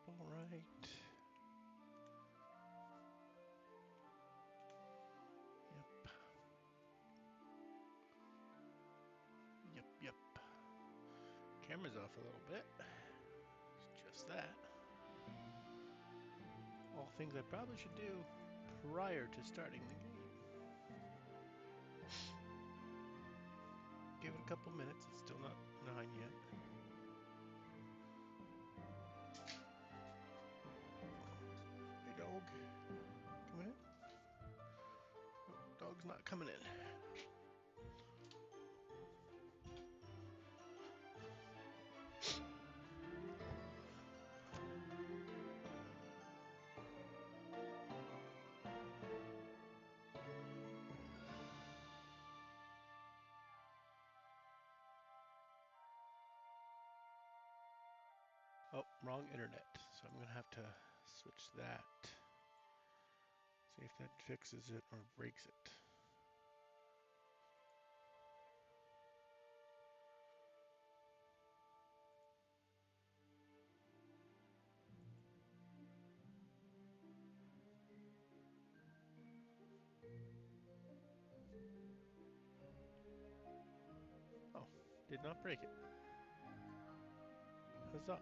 All right. Yep. Yep. Yep. Camera's off a little bit. It's just that. All things I probably should do prior to starting the game. Give it a couple minutes. It's still not 9 yet. Hey, dog. Coming in? Nope, dog's not coming in. Oh, wrong internet. So I'm going to have to switch that. See if that fixes it or breaks it. Oh, did not break it. Huzzah.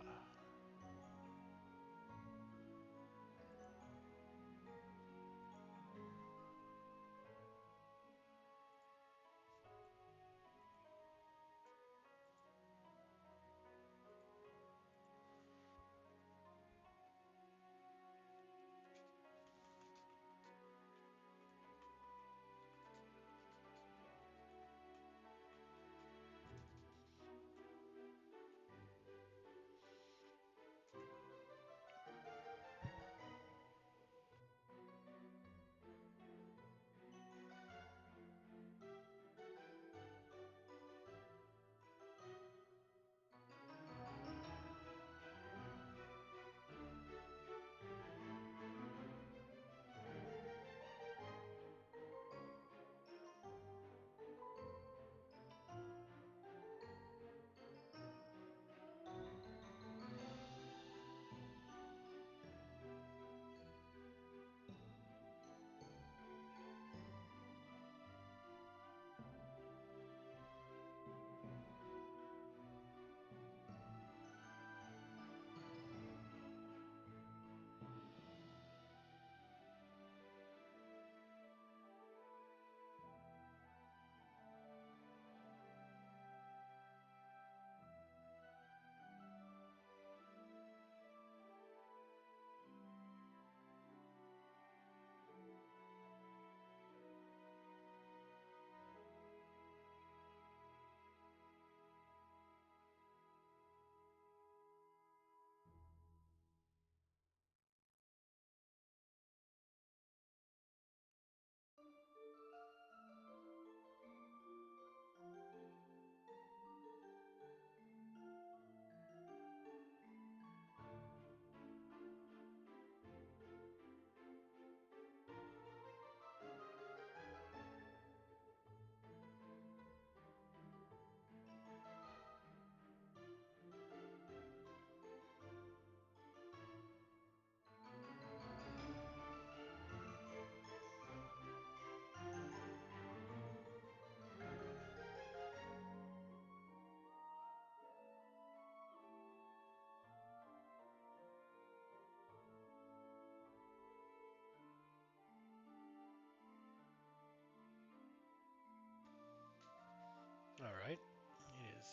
All right. It is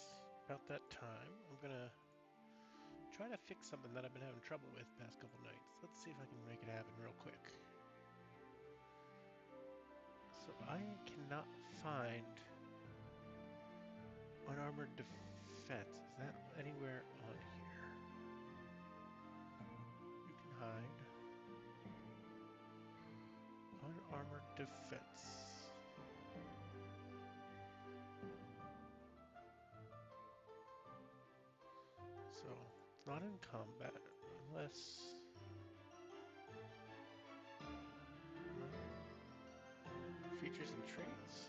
about that time. I'm going to try to fix something that I've been having trouble with past couple nights. Let's see if I can make it happen real quick. So I cannot find unarmored defense. Is that anywhere on here? You can hide. Unarmored defense. So it's not in combat unless features and traits.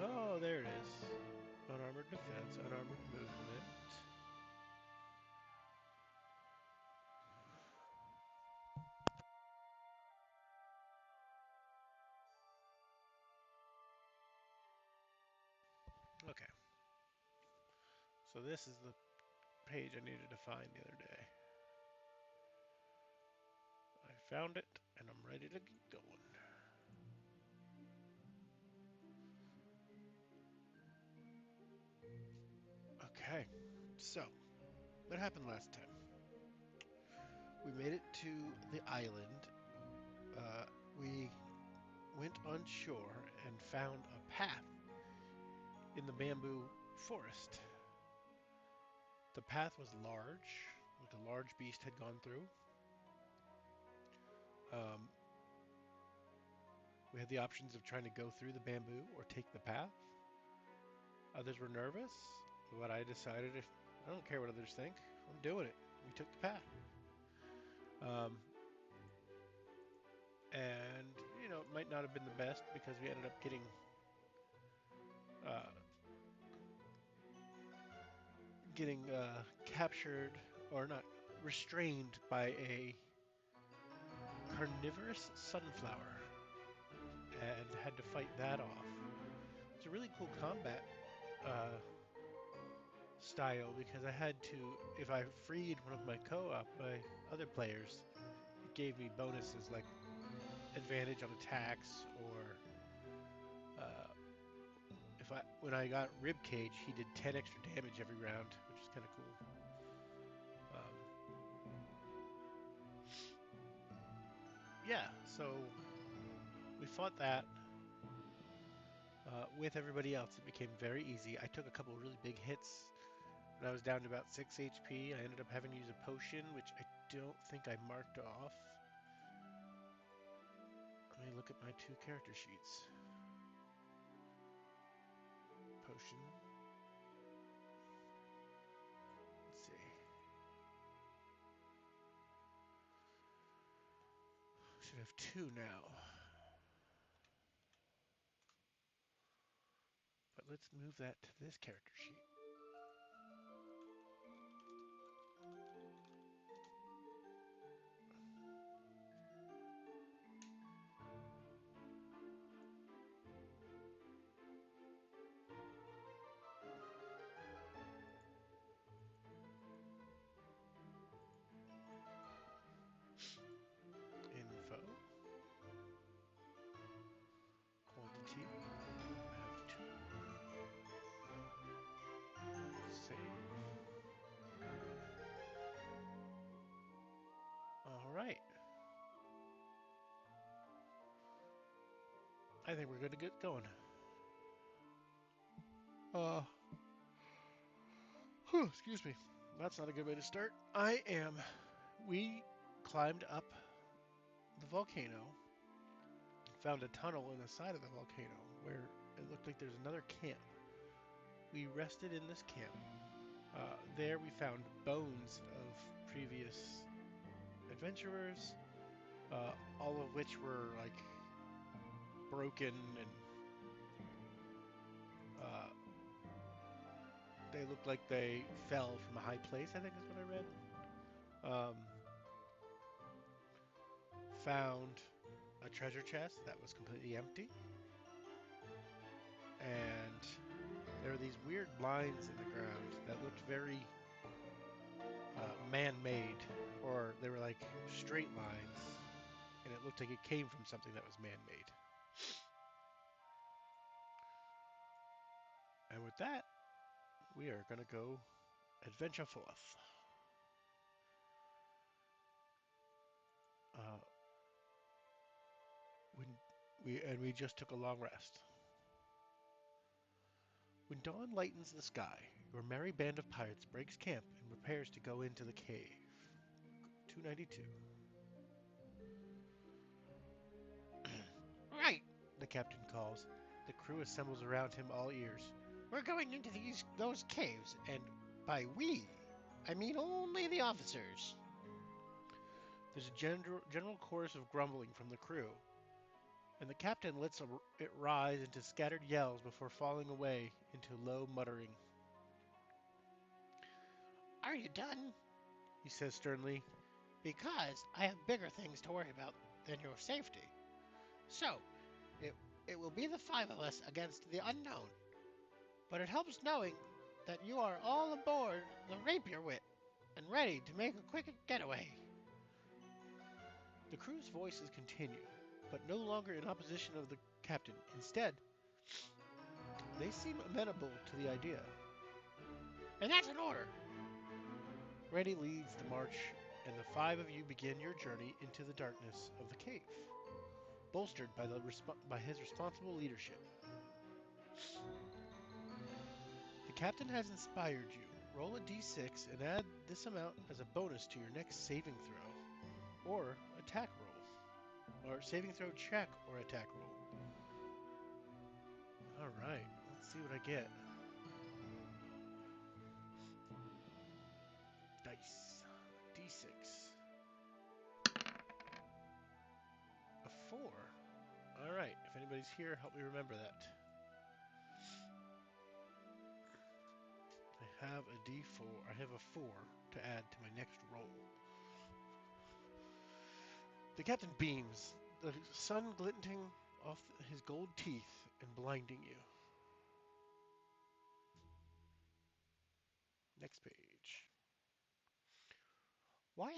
Oh, there it is. Unarmored defense, unarmored movement. Okay. So this is the page I needed to find the other day. I found it, and I'm ready to get going. Okay, so what happened last time? We made it to the island. Uh, we went on shore and found a path in the bamboo forest. The path was large, like a large beast had gone through. Um, we had the options of trying to go through the bamboo or take the path. Others were nervous, but I decided if I don't care what others think, I'm doing it. We took the path. Um, and, it might not have been the best because we ended up uh, getting captured, or not, restrained by a carnivorous sunflower and had to fight that off. It's a really cool combat uh, style because I had to, if I freed one of my my other players, it gave me bonuses like advantage on attacks, or uh, if when I got ribcage, he did 10 extra damage every round, which is kind of cool. Yeah, so we fought that with everybody else. It became very easy. I took a couple of really big hits when I was down to about 6 HP. I ended up having to use a potion, which I don't think I marked off. Let me look at my 2 character sheets. Potion. Let's see. Should have 2 now. But let's move that to this character sheet. Info. Quantity. I have 2. Save. Alright. I think we're good to get going. Uh, excuse me. That's not a good way to start. We climbed up the volcano, found a tunnel in the side of the volcano where it looked like there's another camp. We rested in this camp. There we found bones of previous adventurers, all of which were like broken, and uh, they looked like they fell from a high place, I think is what I read. Found a treasure chest that was completely empty, and there were these weird lines in the ground that looked very man-made, or they were like straight lines, and it looked like it came from something that was man-made. And with that, we are going to go adventure forth. Uh, when we just took a long rest. When dawn lightens the sky, your merry band of pirates breaks camp and prepares to go into the cave. 292. Right, the captain calls. The crew assembles around him, all ears. We're going into those caves, and by we, I mean only the officers. There's a general chorus of grumbling from the crew, and the captain lets it rise into scattered yells before falling away into low muttering. Are you done? He says sternly. Because I have bigger things to worry about than your safety. So, it, it will be the 5 of us against the unknown. but it helps knowing that you are all aboard the Rapier Wit and ready to make a quick getaway. The crew's voices continue, but no longer in opposition of the captain. Instead, they seem amenable to the idea. And that's an order. Randy leads the march, and the five of you begin your journey into the darkness of the cave, bolstered by his responsible leadership. The captain has inspired you. Roll a d6 and add this amount as a bonus to your next saving throw, or attack roll, or saving throw check or attack roll. All right, let's see what I get. Dice, d6, a 4. All right, if anybody's here, help me remember that. I have a d4. I have a 4 to add to my next roll. The captain beams, the sun glinting off his gold teeth and blinding you. Next page. Why?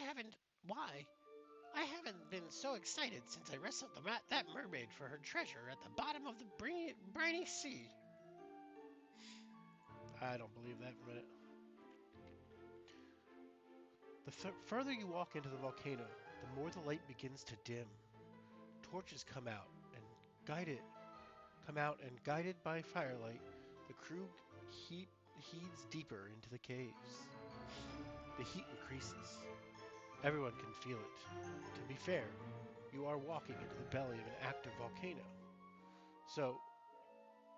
I haven't been so excited since I wrestled that mermaid for her treasure at the bottom of the briny sea. I don't believe that for a minute. The further you walk into the volcano, the more the light begins to dim. Torches come out and guided by firelight, the crew heeds deeper into the caves. The heat increases. Everyone can feel it. To be fair, you are walking into the belly of an active volcano. So,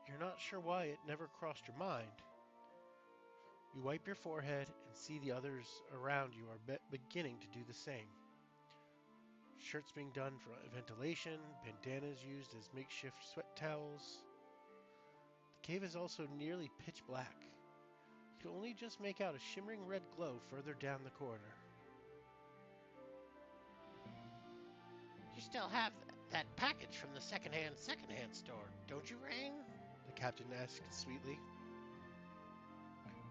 you're not sure why it never crossed your mind. You wipe your forehead and see the others around you are beginning to do the same. Shirts being done for ventilation, bandanas used as makeshift sweat towels. The cave is also nearly pitch black. You can only just make out a shimmering red glow further down the corridor. You still have that package from the secondhand store, don't you, Rain? The captain asked sweetly.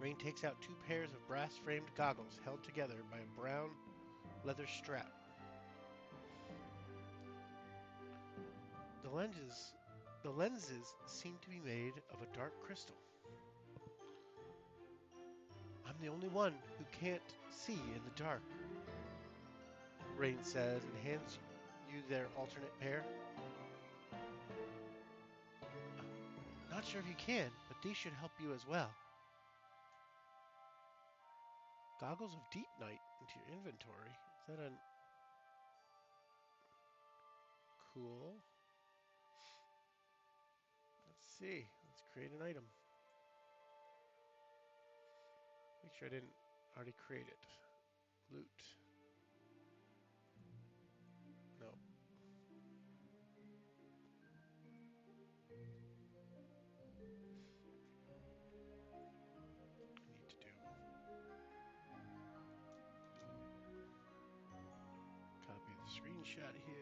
Rain takes out 2 pairs of brass-framed goggles held together by a brown leather strap. The lenses seem to be made of a dark crystal. I'm the only one who can't see in the dark, Rain says and hands you their alternate pair. Not sure if you can, but these should help you as well. Goggles of Deep Night into your inventory. Is that a cool? Let's see. Let's create an item. Make sure I didn't already create it. Loot. No. I need to do. Copy the screenshot here.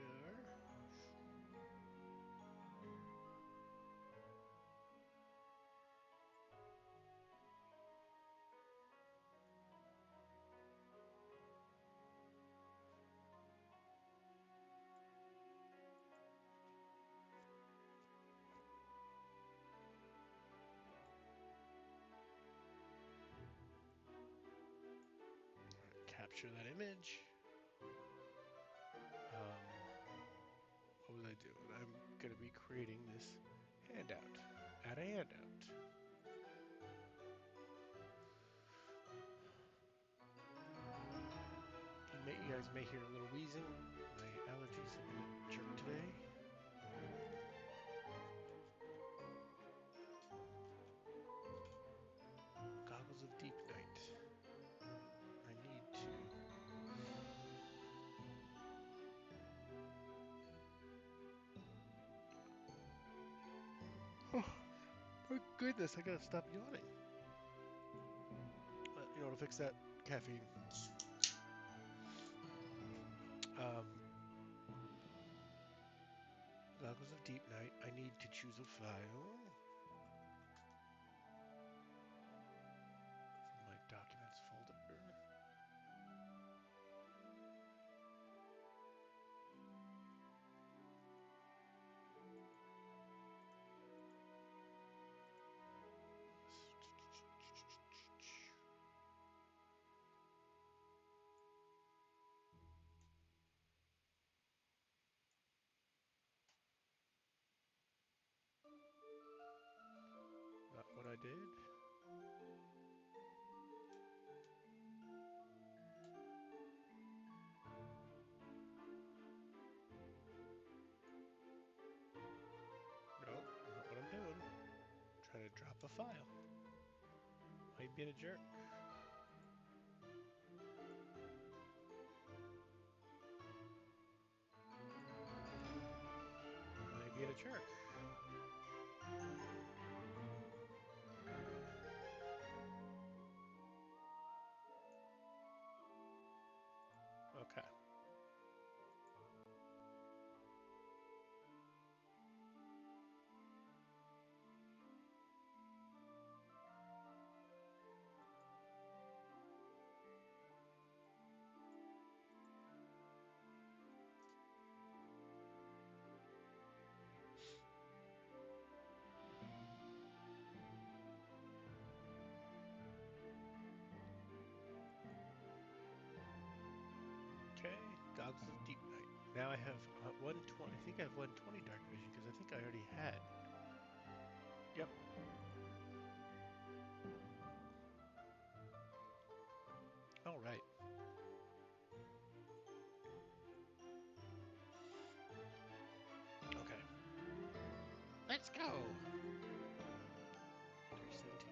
Capture that image. What was I doing? I'm going to be creating this handout. Add a handout. You guys may hear a little wheezing. My allergies have been a jerk today. Goggles of Deep Night. I need to... Oh, my goodness, I gotta stop yawning. To fix that, caffeine. Um, Goggles of Deep Night. I need to choose a file. did. Nope, not what I'm doing. I'm trying to drop a file. Might be a jerk. Might be a jerk. Okay. Okay. Goggles of Deep Night. Now I have 120. I think I have 120 dark vision because I think I already had. Yep. All right. Okay. Let's go. 317.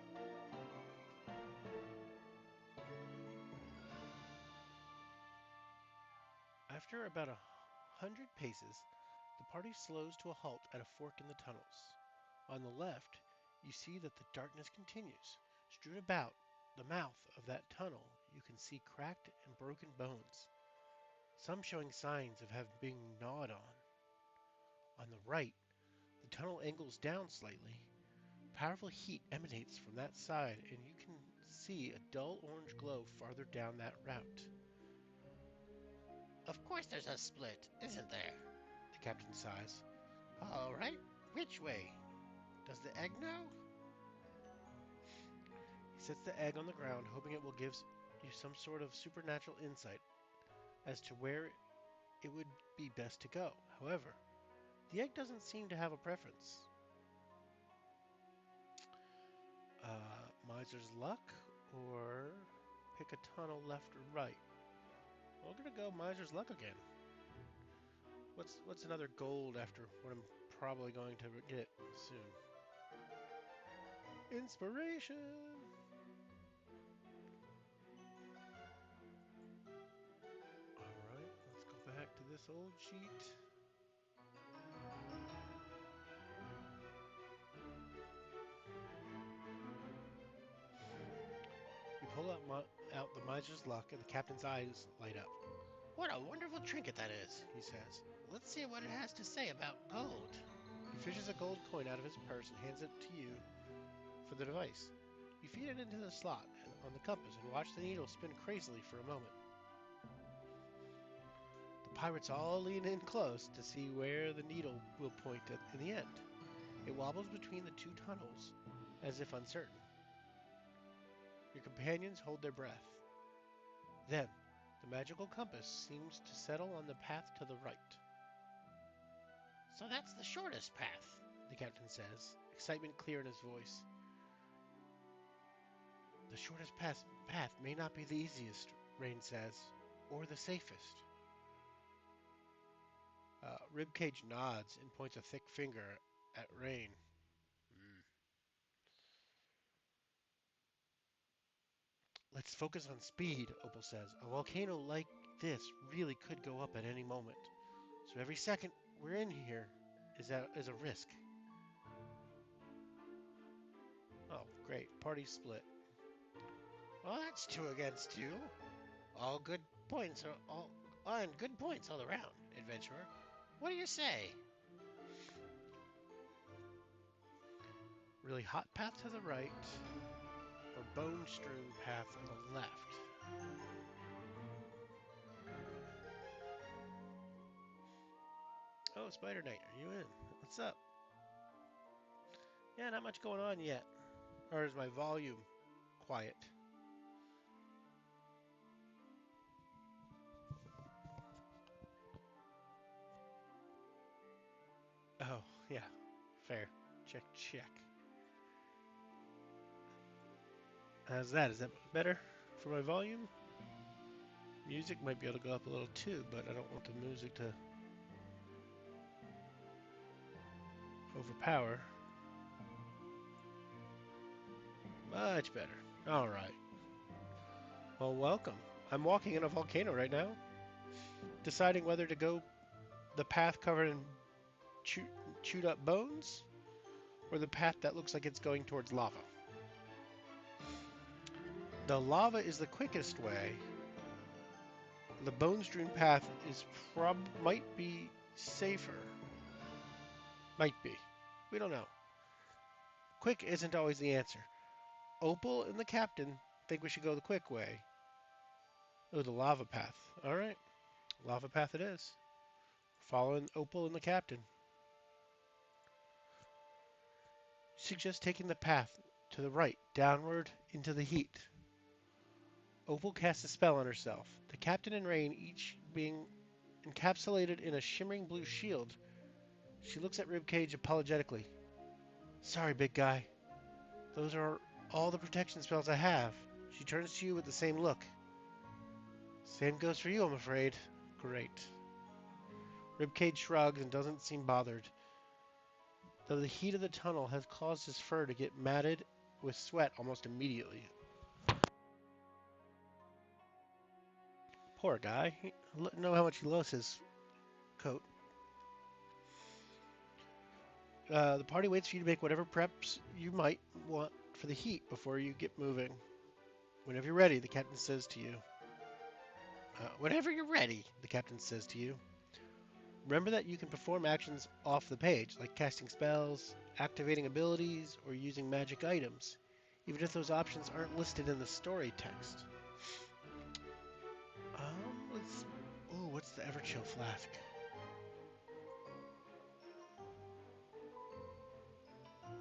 After about 100 paces, the party slows to a halt at a fork in the tunnels. On the left, you see that the darkness continues. Strewn about the mouth of that tunnel, you can see cracked and broken bones, some showing signs of having been gnawed on. On the right, the tunnel angles down slightly. Powerful heat emanates from that side, and you can see a dull orange glow farther down that route. Of course there's a split, isn't there? The captain sighs. All right. Which way? Does the egg know? He sets the egg on the ground, hoping it will give you some sort of supernatural insight as to where it would be best to go. However, the egg doesn't seem to have a preference. Miser's luck or pick a tunnel left or right. We're gonna go Miser's luck again. What's another gold after what I'm probably going to get soon? Inspiration. All right, let's go back to this old sheet. You pull out the miser's luck, and the captain's eyes light up. What a wonderful trinket that is. He says. Let's see what it has to say about gold. He fishes a gold coin out of his purse and hands it to you for the device. You feed it into the slot on the compass and watch the needle spin crazily for a moment. The pirates all lean in close to see where the needle will point in the end. It wobbles between the two tunnels, as if uncertain. Your companions hold their breath. Then, the magical compass seems to settle on the path to the right. So that's the shortest path, The captain says, excitement clear in his voice. The shortest path may not be the easiest, Rain says, or the safest. Ribcage nods and points a thick finger at Rain. Mm. Let's focus on speed, Opal says. A volcano like this really could go up at any moment. So every second we're in here is a risk. Oh, great. Party split. Well, that's 2 against 2. All good points are all and good points all around, adventurer. What do you say? Really hot path to the right, or bone-strewn path on the left. Oh, Spider Knight, are you in? What's up? Yeah, not much going on yet. Or is my volume quiet? Oh, yeah. Fair. Check, check. How's that? Is that better for my volume? Music might be able to go up a little too, but I don't want the music to overpower. Much better. All right. Well, welcome. I'm walking in a volcano right now, deciding whether to go the path covered in chewed up bones or the path that looks like it's going towards lava. The lava is the quickest way. The bone-strewn path is might be safer. Might be. We don't know. Quick isn't always the answer. Opal and the captain think we should go the quick way. Oh, the lava path. All right. Lava path it is. Following Opal and the captain. Suggest taking the path to the right, downward into the heat. Opal casts a spell on herself. The captain and Rain each being encapsulated in a shimmering blue shield. She looks at Ribcage apologetically. Sorry, big guy. Those are all the protection spells I have. She turns to you with the same look. Same goes for you, I'm afraid. Great. Ribcage shrugs and doesn't seem bothered, though the heat of the tunnel has caused his fur to get matted with sweat almost immediately. Poor guy. Know how much he loves his coat. The party waits for you to make whatever preps you might want for the heat before you get moving. Whenever you're ready, the captain says to you. Whenever you're ready, the captain says to you. Remember that you can perform actions off the page, like casting spells, activating abilities, or using magic items, even if those options aren't listed in the story text. Let's... Ooh, what's the Everchill flask?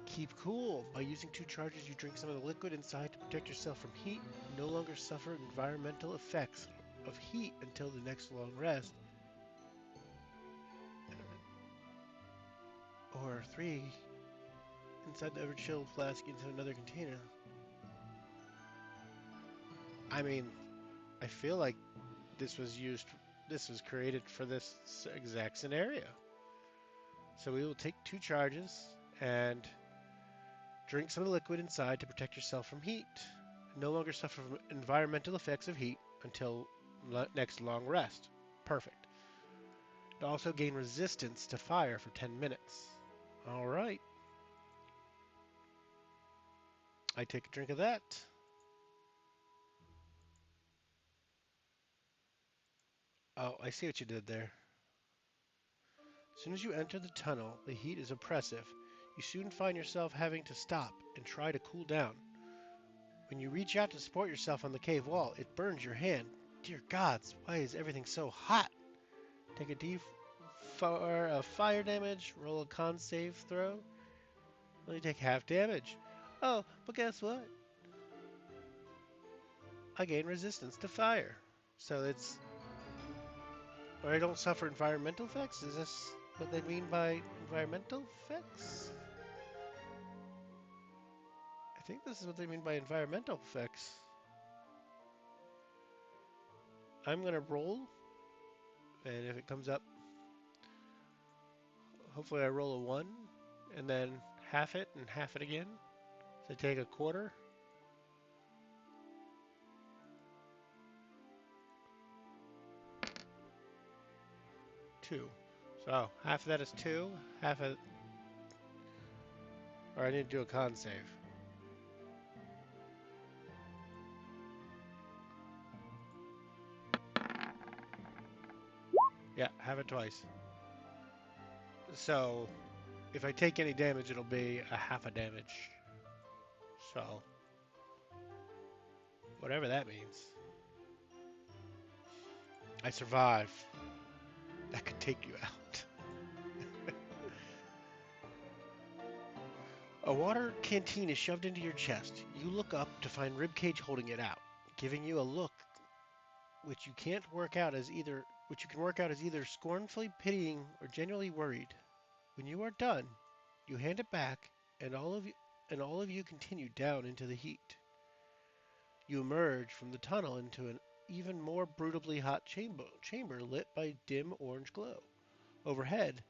Keep cool. By using 2 charges, you drink some of the liquid inside to protect yourself from heat. No longer suffer environmental effects of heat until the next long rest. Or 3, inside the Everchill flask into another container. I mean, I feel like this was created for this exact scenario. So we will take 2 charges and drink some of the liquid inside to protect yourself from heat. No longer suffer from environmental effects of heat until next long rest. Perfect. Also gain resistance to fire for 10 minutes. All right. I take a drink of that. Oh, I see what you did there. As soon as you enter the tunnel, the heat is oppressive. You soon find yourself having to stop and try to cool down. When you reach out to support yourself on the cave wall, it burns your hand. Dear gods, why is everything so hot? Take a D4 of fire damage, roll a con save throw. Only take half damage. Oh, but guess what? I gain resistance to fire. So it's... Or I don't suffer environmental effects? Is this what they mean by environmental effects? I think this is what they mean by environmental effects. I'm going to roll. And if it comes up, hopefully I roll a 1. And then half it and half it again. So take a quarter. 2. So half of that is 2. Half of... Or I need to do a con save. Yeah, have it twice. So if I take any damage, it'll be a half a damage. So whatever that means. I survive. That could take you out. A water canteen is shoved into your chest. You look up to find Ribcage holding it out, giving you a look which you can work out as either scornfully pitying or genuinely worried. When you are done, you hand it back, and all of you continue down into the heat. You emerge from the tunnel into an even more brutally hot chamber lit by dim orange glow. Overhead,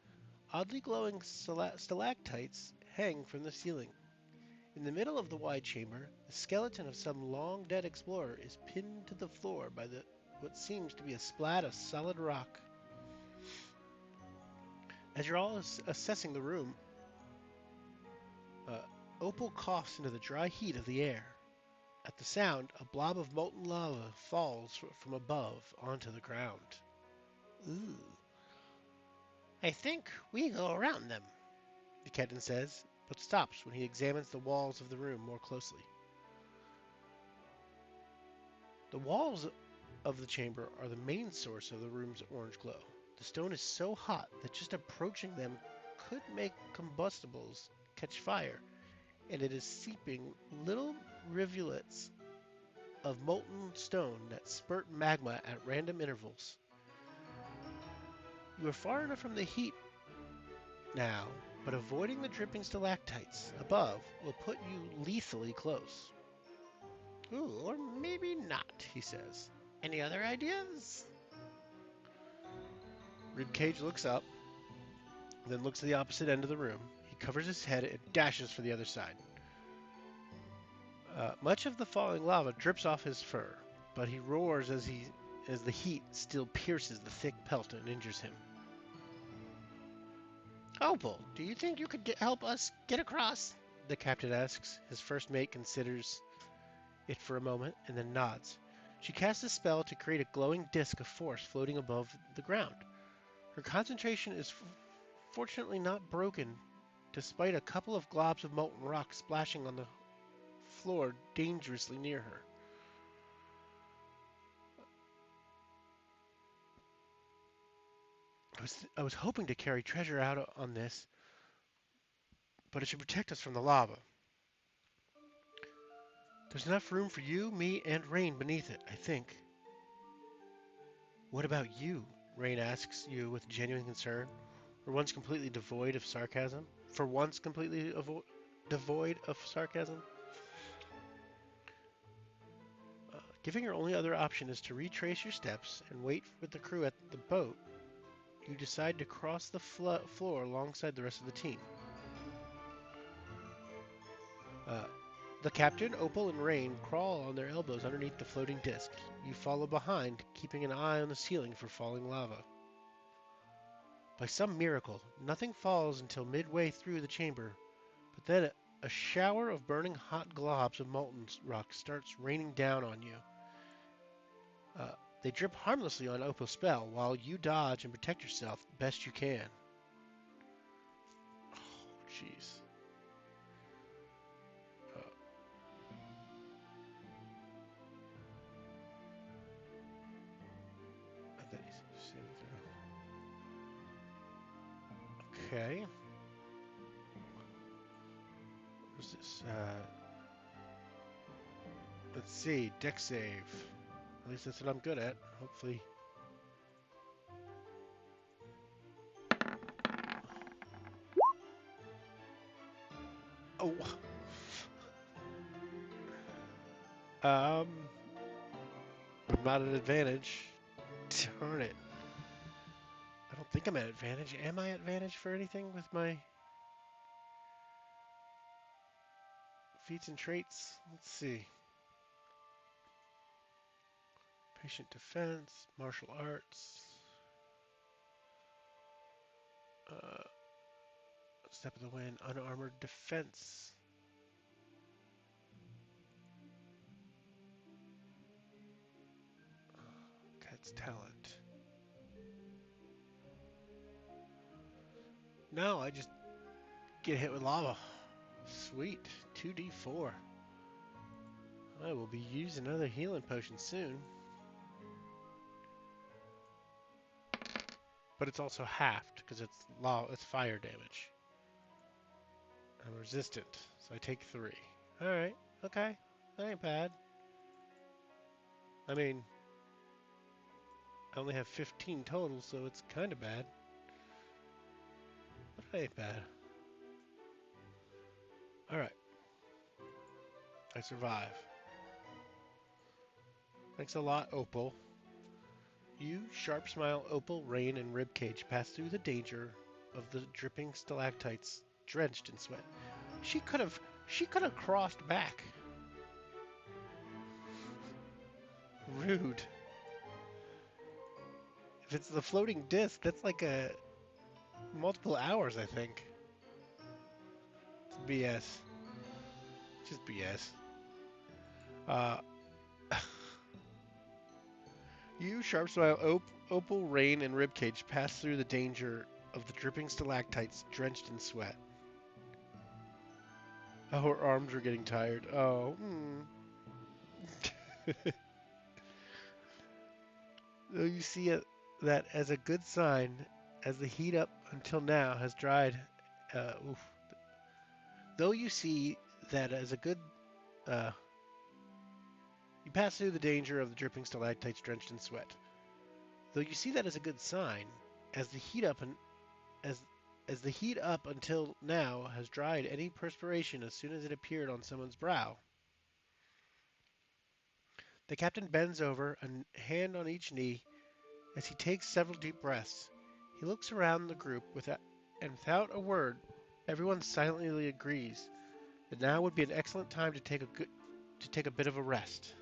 oddly glowing stalactites hang from the ceiling. In the middle of the wide chamber, the skeleton of some long-dead explorer is pinned to the floor by what seems to be a splat of solid rock. As you're all assessing the room, Opal coughs into the dry heat of the air. At the sound, a blob of molten lava falls from above onto the ground. Ooh. I think we go around them. The captain says, but stops when he examines the walls of the room more closely. The walls of the chamber are the main source of the room's orange glow. The stone is so hot that just approaching them could make combustibles catch fire, and it is seeping little rivulets of molten stone that spurt magma at random intervals. You are far enough from the heat now, but avoiding the dripping stalactites above will put you lethally close. Ooh, or maybe not, he says. Any other ideas? Ribcage looks up, then looks to the opposite end of the room. He covers his head and dashes for the other side. Much of the falling lava drips off his fur, but he roars as the heat still pierces the thick pelt and injures him. Opal, do you think you could help us get across? The captain asks. His first mate considers it for a moment and then nods. She casts a spell to create a glowing disk of force floating above the ground. Her concentration is fortunately not broken, despite a couple of globs of molten rock splashing on the floor dangerously near her. I was hoping to carry treasure out on this, but it should protect us from the lava. There's enough room for you, me, and Rain beneath it, I think. What about you? Rain asks you with genuine concern, for once completely devoid of sarcasm. Devoid of sarcasm. Given your only other option is to retrace your steps and wait with the crew at the boat, you decide to cross the floor alongside the rest of the team. The captain, Opal, and Rain crawl on their elbows underneath the floating disc. You follow behind, keeping an eye on the ceiling for falling lava. By some miracle, nothing falls until midway through the chamber, but then a shower of burning hot globs of molten rock starts raining down on you. They drip harmlessly on Opal's spell, while you dodge and protect yourself best you can. Oh, jeez. Okay. What's this? Let's see. Deck save. At least that's what I'm good at. Hopefully. Oh. I'm not at advantage. Darn it. I don't think I'm at advantage. Am I at advantage for anything with my feats and traits? Let's see. Patient defense, martial arts. Step of the wind, unarmored defense. Cat's talent. No, I just get hit with lava. Sweet. 2d4. I will be using another healing potion soon. But it's also halved because it's fire damage. I'm resistant, so I take 3. Alright, okay. That ain't bad. I mean, I only have 15 total, so it's kind of bad. But it ain't bad. Alright. I survive. Thanks a lot, Opal. You, Sharp Smile, Opal, Rain, and Ribcage pass through the danger of the dripping stalactites, drenched in sweat. She could have crossed back. Rude. If it's the floating disc, that's like a multiple hours, I think. It's BS. Just BS. Uh, you, Sharp Smile, Opal, Rain, and Ribcage pass through the danger of the dripping stalactites, drenched in sweat. Oh, her arms are getting tired. Oh. Though you see that as a good sign, as the heat up until now has dried. Oof. Though you see that as a good, uh, you pass through the danger of the dripping stalactites drenched in sweat. Though you see that as a good sign, as the heat up and as the heat up until now has dried any perspiration as soon as it appeared on someone's brow. The captain bends over, a hand on each knee, as he takes several deep breaths. He looks around the group and without a word, everyone silently agrees that now would be an excellent time to take a bit of a rest.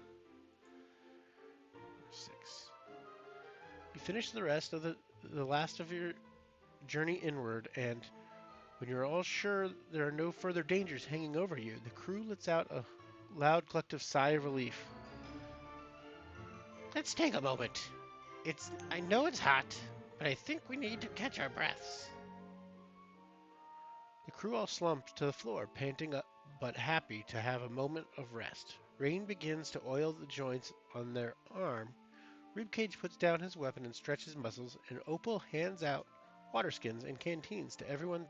6. You finish the rest of the last of your journey inward, and when you're all sure there are no further dangers hanging over you, the crew lets out a loud collective sigh of relief. Let's take a moment. I know it's hot, but I think we need to catch our breaths. The crew all slumps to the floor, panting up, but happy to have a moment of rest. Rain begins to oil the joints on their arm. Ribcage puts down his weapon and stretches muscles, and Opal hands out water skins and canteens to everyone,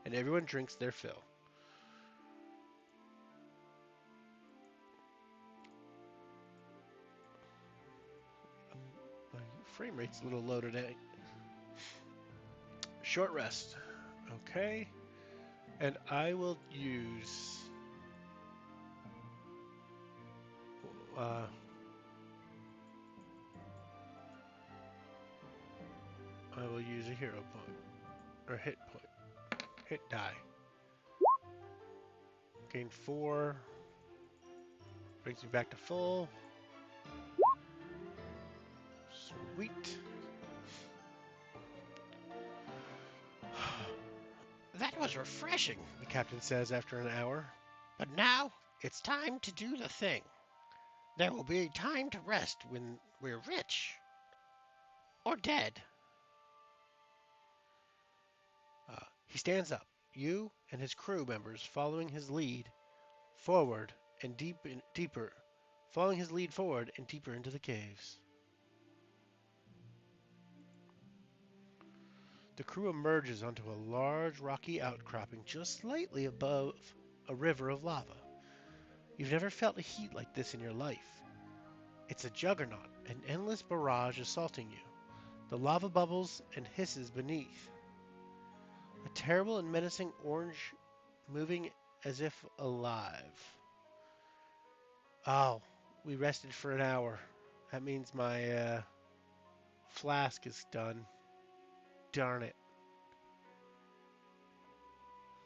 and everyone drinks their fill. My frame rate's a little low today. Short rest. Okay. And I will use... I will use a hero point. Or hit point. Hit die. Gain 4. Brings me back to full. Sweet. That was refreshing, The captain says after an hour. but now it's time to do the thing. There will be time to rest when we're rich. Or dead. He stands up, you and his crew members following his lead forward and deeper, following his lead forward and deeper into the caves. The crew emerges onto a large rocky outcropping just slightly above a river of lava. You've never felt a heat like this in your life. It's a juggernaut, an endless barrage assaulting you. The lava bubbles and hisses beneath. A terrible and menacing orange moving as if alive. Oh, we rested for an hour. That means my flask is done. Darn it.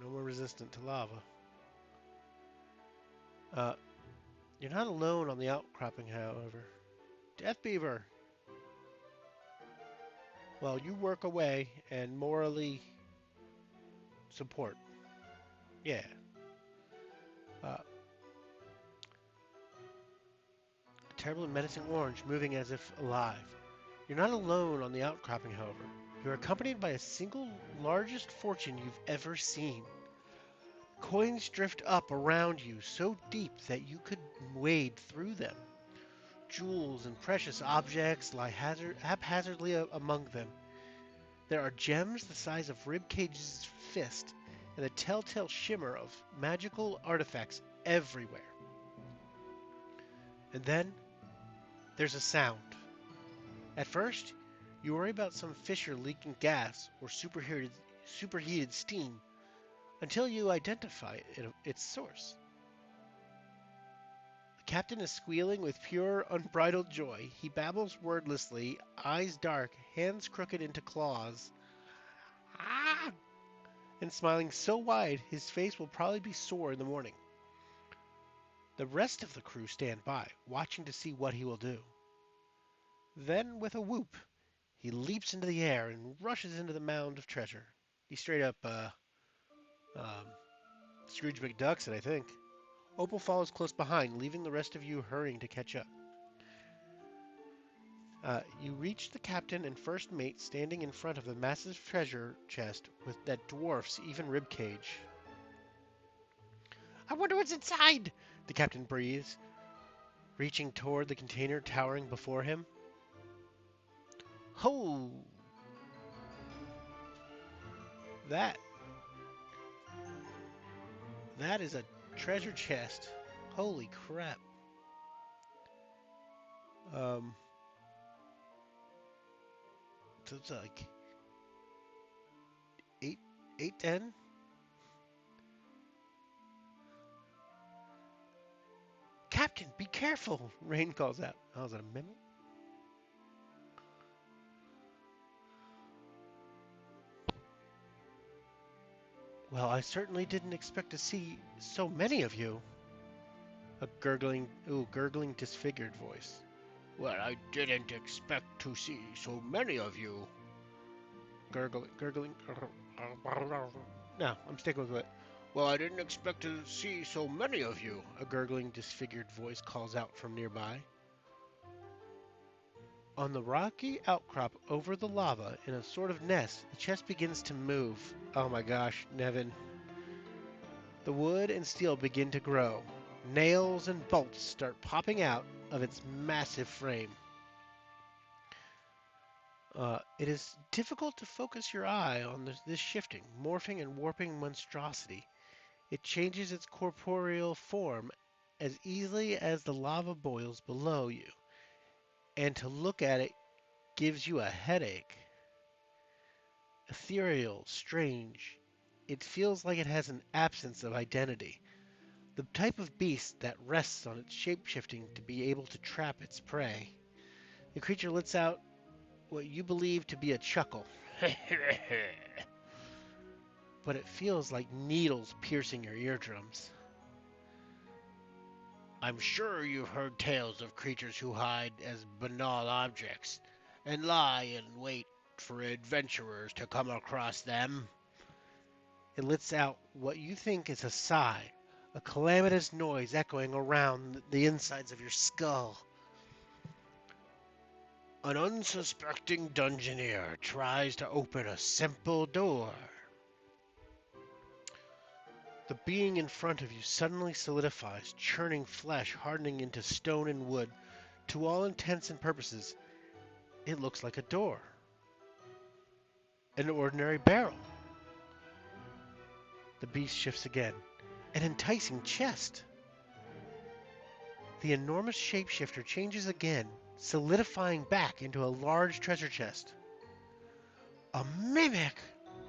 No more resistant to lava. You're not alone on the outcropping, however. Death Beaver! Well, you work away and morally support. Yeah. A terrible and menacing orange moving as if alive. You're not alone on the outcropping, however. You're accompanied by a single largest fortune you've ever seen. Coins drift up around you so deep that you could wade through them. Jewels and precious objects lie haphazardly among them. There are gems the size of Ribcage's fist and the telltale shimmer of magical artifacts everywhere. And then there's a sound. At first, you worry about some fissure leaking gas or superheated steam until you identify its source. The Captain is squealing with pure, unbridled joy. He babbles wordlessly, eyes dark, hands crooked into claws, Ah! and smiling so wide his face will probably be sore in the morning. The rest of the crew stand by, watching to see what he will do. Then, with a whoop, he leaps into the air and rushes into the mound of treasure. He straight up um, Scrooge McDucks it, I think. Opal follows close behind, leaving the rest of you hurrying to catch up. You reach the captain and first mate standing in front of the massive treasure chest with that dwarf's even rib cage. I wonder what's inside. The captain breathes, reaching toward the container towering before him. Oh, that that is a treasure chest. Holy crap. Um, so it's like eight, 10. Captain, be careful! Rain calls out. Oh, is that a mimic? Well, I certainly didn't expect to see so many of you. A gurgling, disfigured voice. Well, I didn't expect to see so many of you. Gurgling. No, I'm sticking with it. Well, I didn't expect to see so many of you. A gurgling, disfigured voice calls out from nearby. On the rocky outcrop over the lava, in a sort of nest, the chest begins to move. Oh my gosh, Nevin. The wood and steel begin to grow. Nails and bolts start popping out of its massive frame. It is difficult to focus your eye on this shifting, morphing, and warping monstrosity. It changes its corporeal form as easily as the lava boils below you, and to look at it gives you a headache. Ethereal, strange. It feels like it has an absence of identity. The type of beast that rests on its shape-shifting to be able to trap its prey. The creature lets out what you believe to be a chuckle, but it feels like needles piercing your eardrums. I'm sure you've heard tales of creatures who hide as banal objects and lie in wait for adventurers to come across them. It lets out what you think is a sigh, a calamitous noise echoing around the insides of your skull. An unsuspecting dungeoneer tries to open a simple door. The being in front of you suddenly solidifies, churning flesh, hardening into stone and wood. To all intents and purposes, it looks like a door. An ordinary barrel. The beast shifts again. An enticing chest. The enormous shapeshifter changes again, solidifying back into a large treasure chest. A mimic?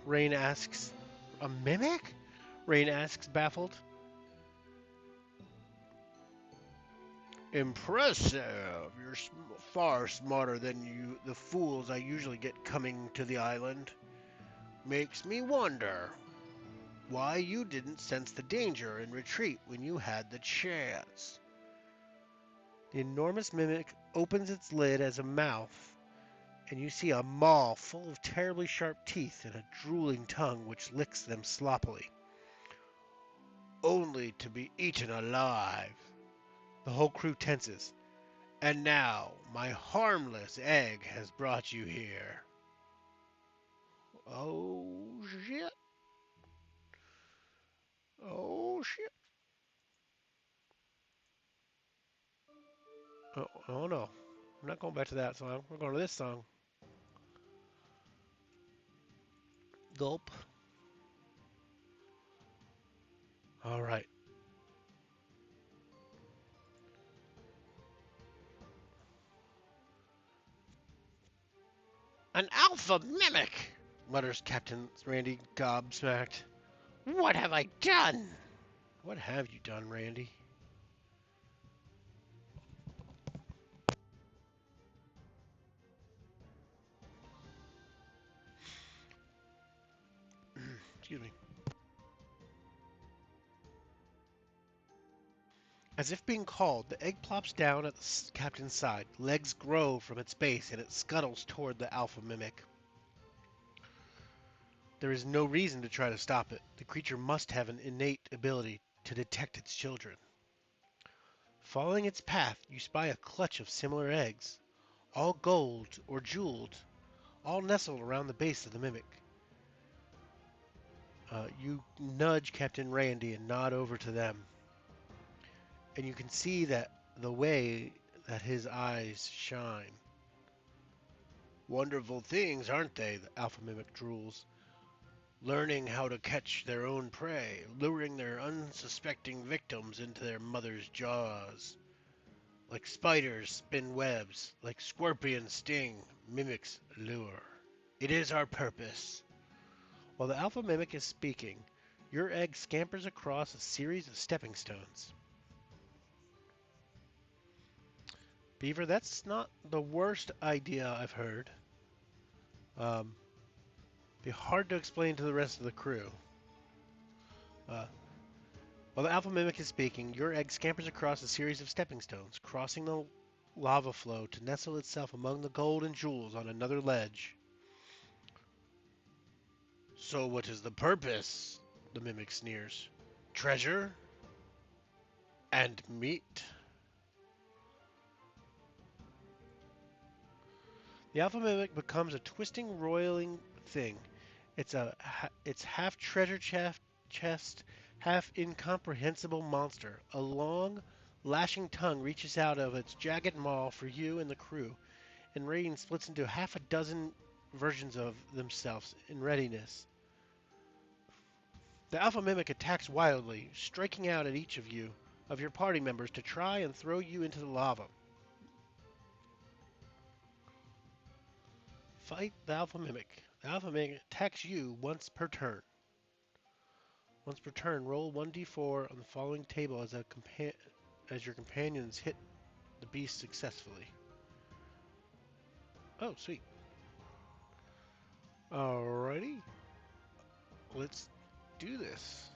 Rain asks. A mimic? Rain asks, baffled. Impressive. You're far smarter than the fools I usually get coming to the island. Makes me wonder why you didn't sense the danger and retreat when you had the chance. The enormous mimic opens its lid as a mouth, and you see a maw full of terribly sharp teeth and a drooling tongue which licks them sloppily. Only to be eaten alive. The whole crew tenses. And now my harmless egg has brought you here. Oh shit. Oh shit. Oh no. I'm not going back to that song. We're going to this song. Gulp. All right. An alpha mimic! Mutters Captain Randy gobsmacked. What have I done? What have you done, Randy? Excuse me. As if being called, the egg plops down at the captain's side. Legs grow from its base and it scuttles toward the alpha mimic. There is no reason to try to stop it. The creature must have an innate ability to detect its children. Following its path, you spy a clutch of similar eggs, all gold or jeweled, all nestled around the base of the mimic. You nudge Captain Randy and nod over to them, and you can see that the way that his eyes shine. Wonderful things, aren't they? The alpha mimic drools. Learning how to catch their own prey, luring their unsuspecting victims into their mother's jaws. Like spiders spin webs, like scorpions sting, mimics lure. It is our purpose. While the alpha mimic is speaking, your egg scampers across a series of stepping stones. Beaver, that's not the worst idea I've heard. Be hard to explain to the rest of the crew. Uh, while the alpha mimic is speaking, your egg scampers across a series of stepping stones, crossing the lava flow to nestle itself among the gold and jewels on another ledge. So what is the purpose? The mimic sneers. Treasure? And meat? The alpha mimic becomes a twisting, roiling thing. It's half treasure chest, half incomprehensible monster. A long, lashing tongue reaches out of its jagged maw for you and the crew, and Rain splits into half a dozen versions of themselves in readiness. The alpha mimic attacks wildly, striking out at each of your party members to try and throw you into the lava. Fight the alpha mimic. The alpha mimic attacks you once per turn. Once per turn, roll 1d4 on the following table as your companions hit the beast successfully. Oh, sweet. Alrighty. Let's do this.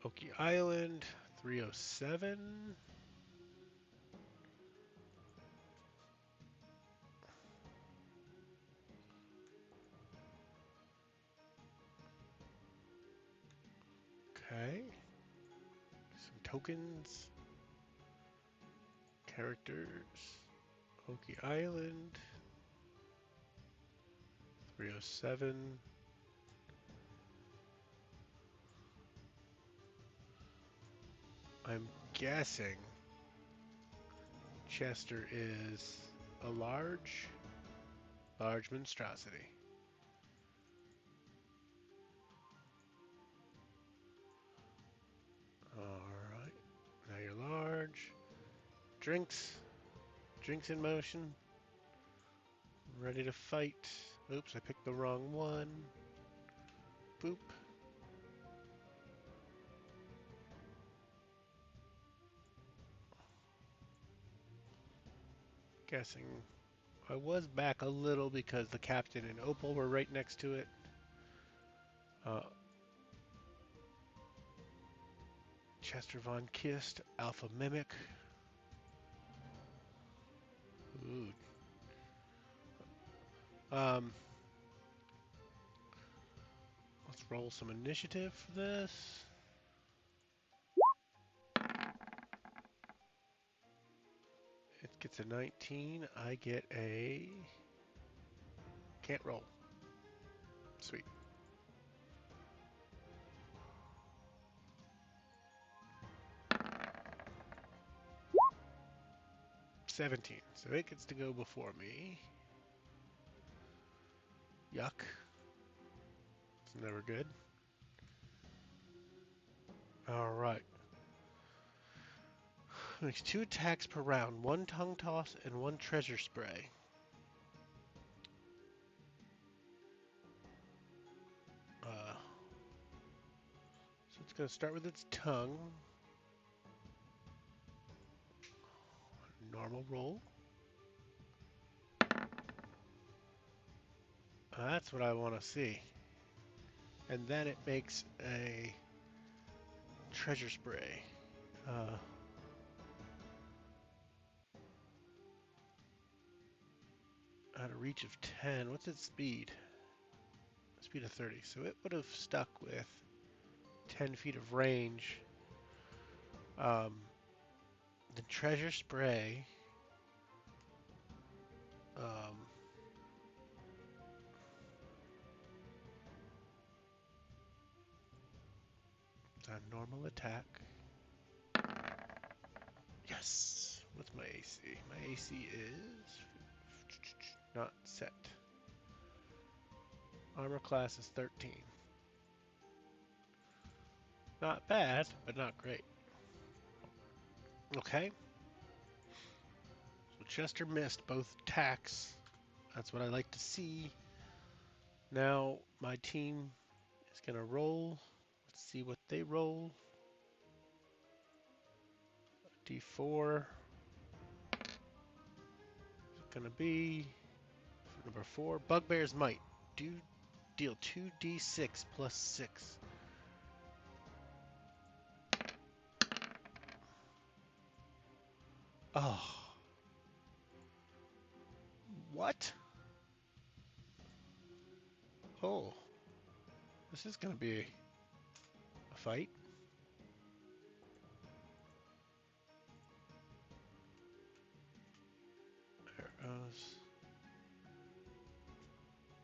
Oki Island, 307. Okay. Some tokens. Characters. Oki Island. 307. I'm guessing Chester is a large monstrosity. Alright. Now you're large. Drinks. Drinks in motion. Ready to fight. Oops, I picked the wrong one. Boop. Guessing I was back a little because the captain and Opal were right next to it. Chester Von Kist, Alpha Mimic. Ooh. Let's roll some initiative for this. It gets a 19. I get a... Can't roll. Sweet. $17. So it gets to go before me. Yuck. It's never good. Alright. Makes 2 attacks per round. 1 tongue toss and 1 treasure spray. So it's going to start with its tongue. Normal roll. That's what I want to see. And then it makes a treasure spray. At a reach of 10. What's its speed? Speed of 30. So it would have stuck with 10 feet of range. Um, the treasure spray. Um, a normal attack. Yes. What's my AC? My AC is not set. Armor class is 13. Not bad, but not great. Okay. So Chester missed both attacks. That's what I like to see. Now my team is going to roll. Let's see what they roll. D4 is going to be for number 4. Bugbear's Might. Deal 2d6 plus 6. Oh. What? Oh. This is going to be a fight. There goes.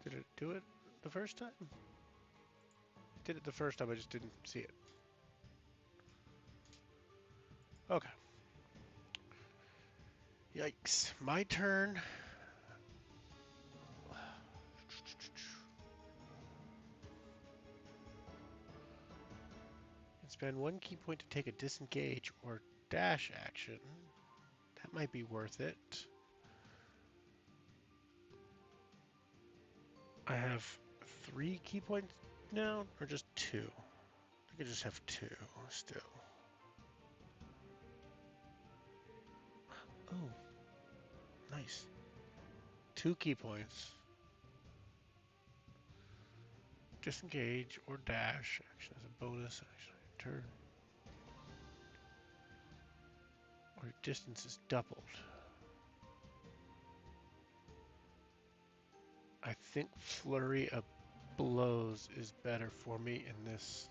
Did it do it the first time? It did it the first time, I just didn't see it. Okay. Yikes. My turn. And spend 1 key point to take a disengage or dash action. That might be worth it. I have 3 key points now, or just 2? I could just have 2 still. Oh, nice. 2 key points. Disengage or dash action as a bonus action on your turn. Or your distance is doubled. I think Flurry of Blows is better for me in this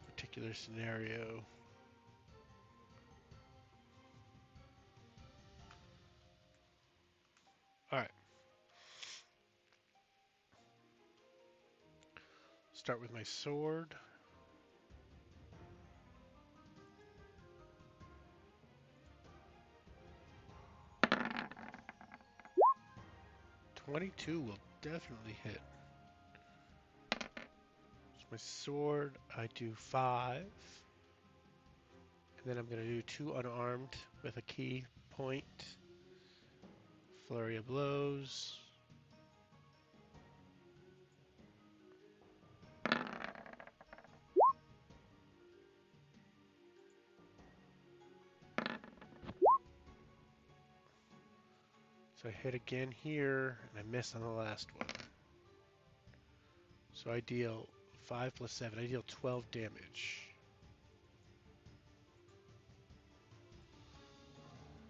particular scenario. Alright. Start with my sword. .22 will definitely hit. So my sword, I do 5. And then I'm going to do 2 unarmed with a key point. Flurry of Blows. So I hit again here, and I miss on the last one. So I deal 5 plus 7. I deal 12 damage.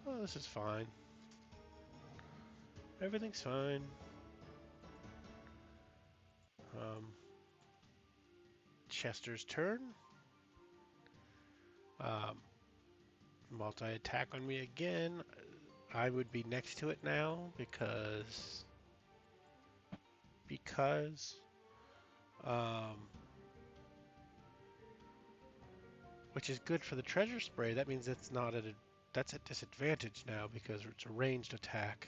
Oh, this is fine. Everything's fine. Chester's turn. Multi-attack on me again. I would be next to it now because which is good for the treasure spray. That means it's not at a that's at disadvantage now because it's a ranged attack.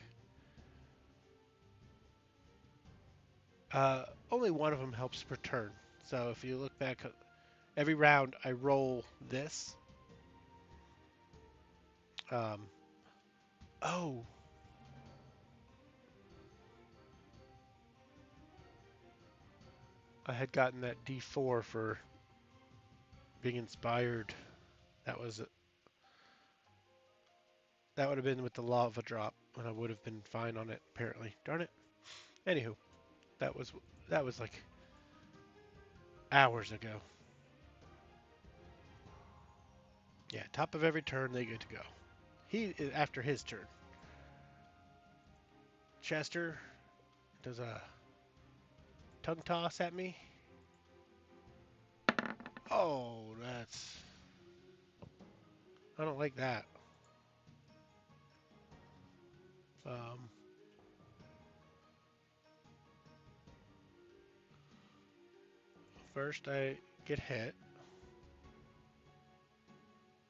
Only one of them helps per turn. So if you look back, every round I roll this. Oh. I had gotten that D4 for being inspired. That would have been with the lava drop, and I would have been fine on it, apparently. Darn it. Anywho, That was that was like hours ago. Yeah, top of every turn they get to go. He is after his turn. Chester does a tongue toss at me. Oh, that's I don't like that. Um, First I get hit.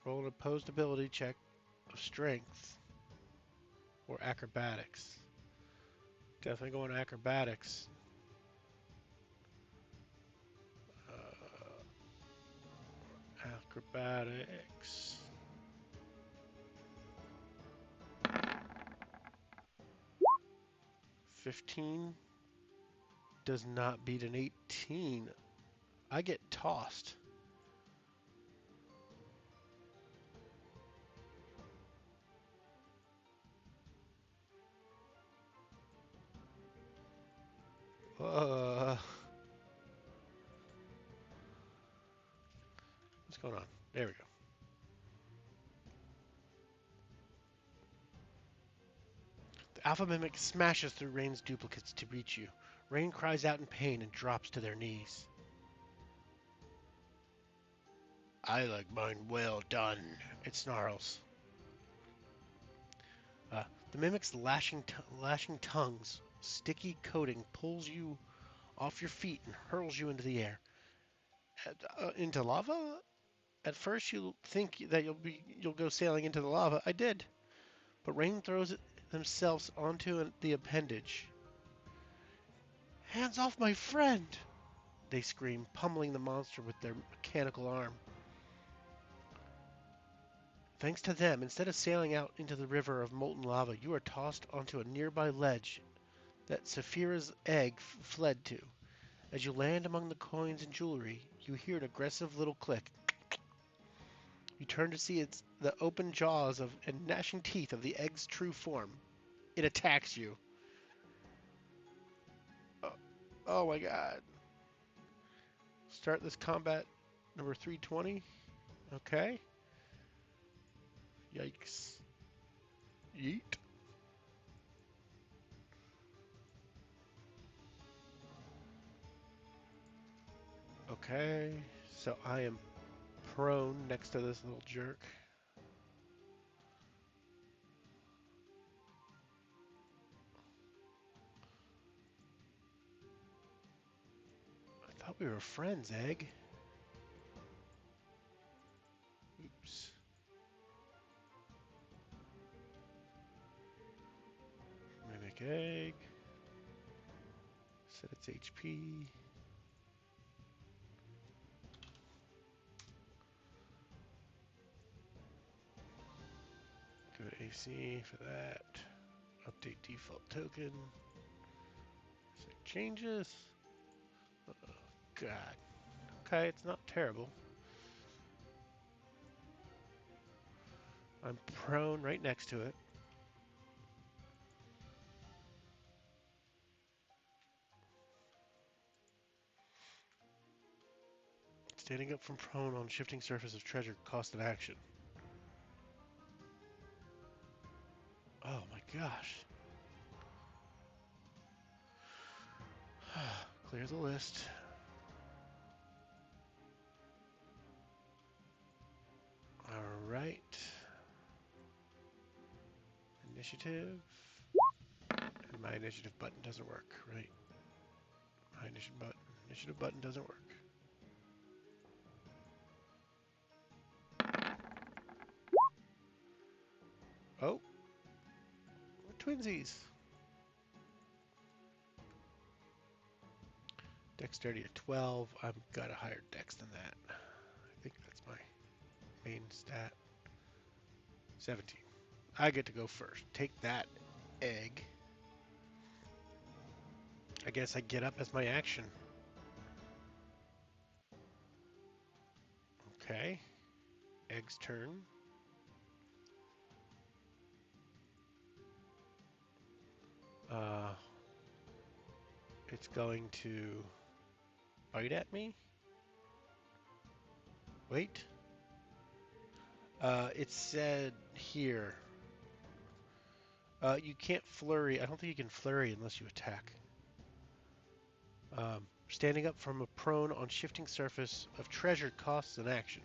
Roll an opposed ability check of strength or acrobatics. Definitely going acrobatics. Acrobatics. 15 does not beat an 18. I get tossed. What's going on? There we go. The Alpha Mimic smashes through Rain's duplicates to reach you. Rain cries out in pain and drops to their knees. I like mine well done. It snarls. The Mimic's lashing tongue's sticky coating pulls you off your feet and hurls you into the air. Into lava? At first you'll think that you'll go sailing into the lava. I did. But Rain throws themselves onto the appendage. Hands off my friend! They scream, pummeling the monster with their mechanical arm. Thanks to them, instead of sailing out into the river of molten lava, you are tossed onto a nearby ledge that Saphira's egg fled to. As you land among the coins and jewelry, you hear an aggressive little click. You turn to see the open jaws and gnashing teeth of the egg's true form. It attacks you. Oh my god. Start this combat number 320. Okay. Yikes. Yeet. Okay. So I am prone next to this little jerk. I thought we were friends, Egg. Oops. Mimic Egg. Set its HP. Give it AC for that. Update default token. Save changes. Oh, God. Okay, it's not terrible. I'm prone right next to it. Standing up from prone on shifting surface of treasure cost an action. Oh my gosh. Clear the list. Alright. Initiative. And my initiative button doesn't work, right? My initiative button doesn't work. Oh. We're twinsies. Dexterity at 12. I've got a higher dex than that. I think that's my main stat. 17. I get to go first. Take that, egg. I guess I get up as my action. Okay. Egg's turn. Uh, it's going to bite at me. Wait. It said here, you can't flurry. I don't think you can flurry unless you attack. Standing up from a prone on shifting surface of treasure costs an action.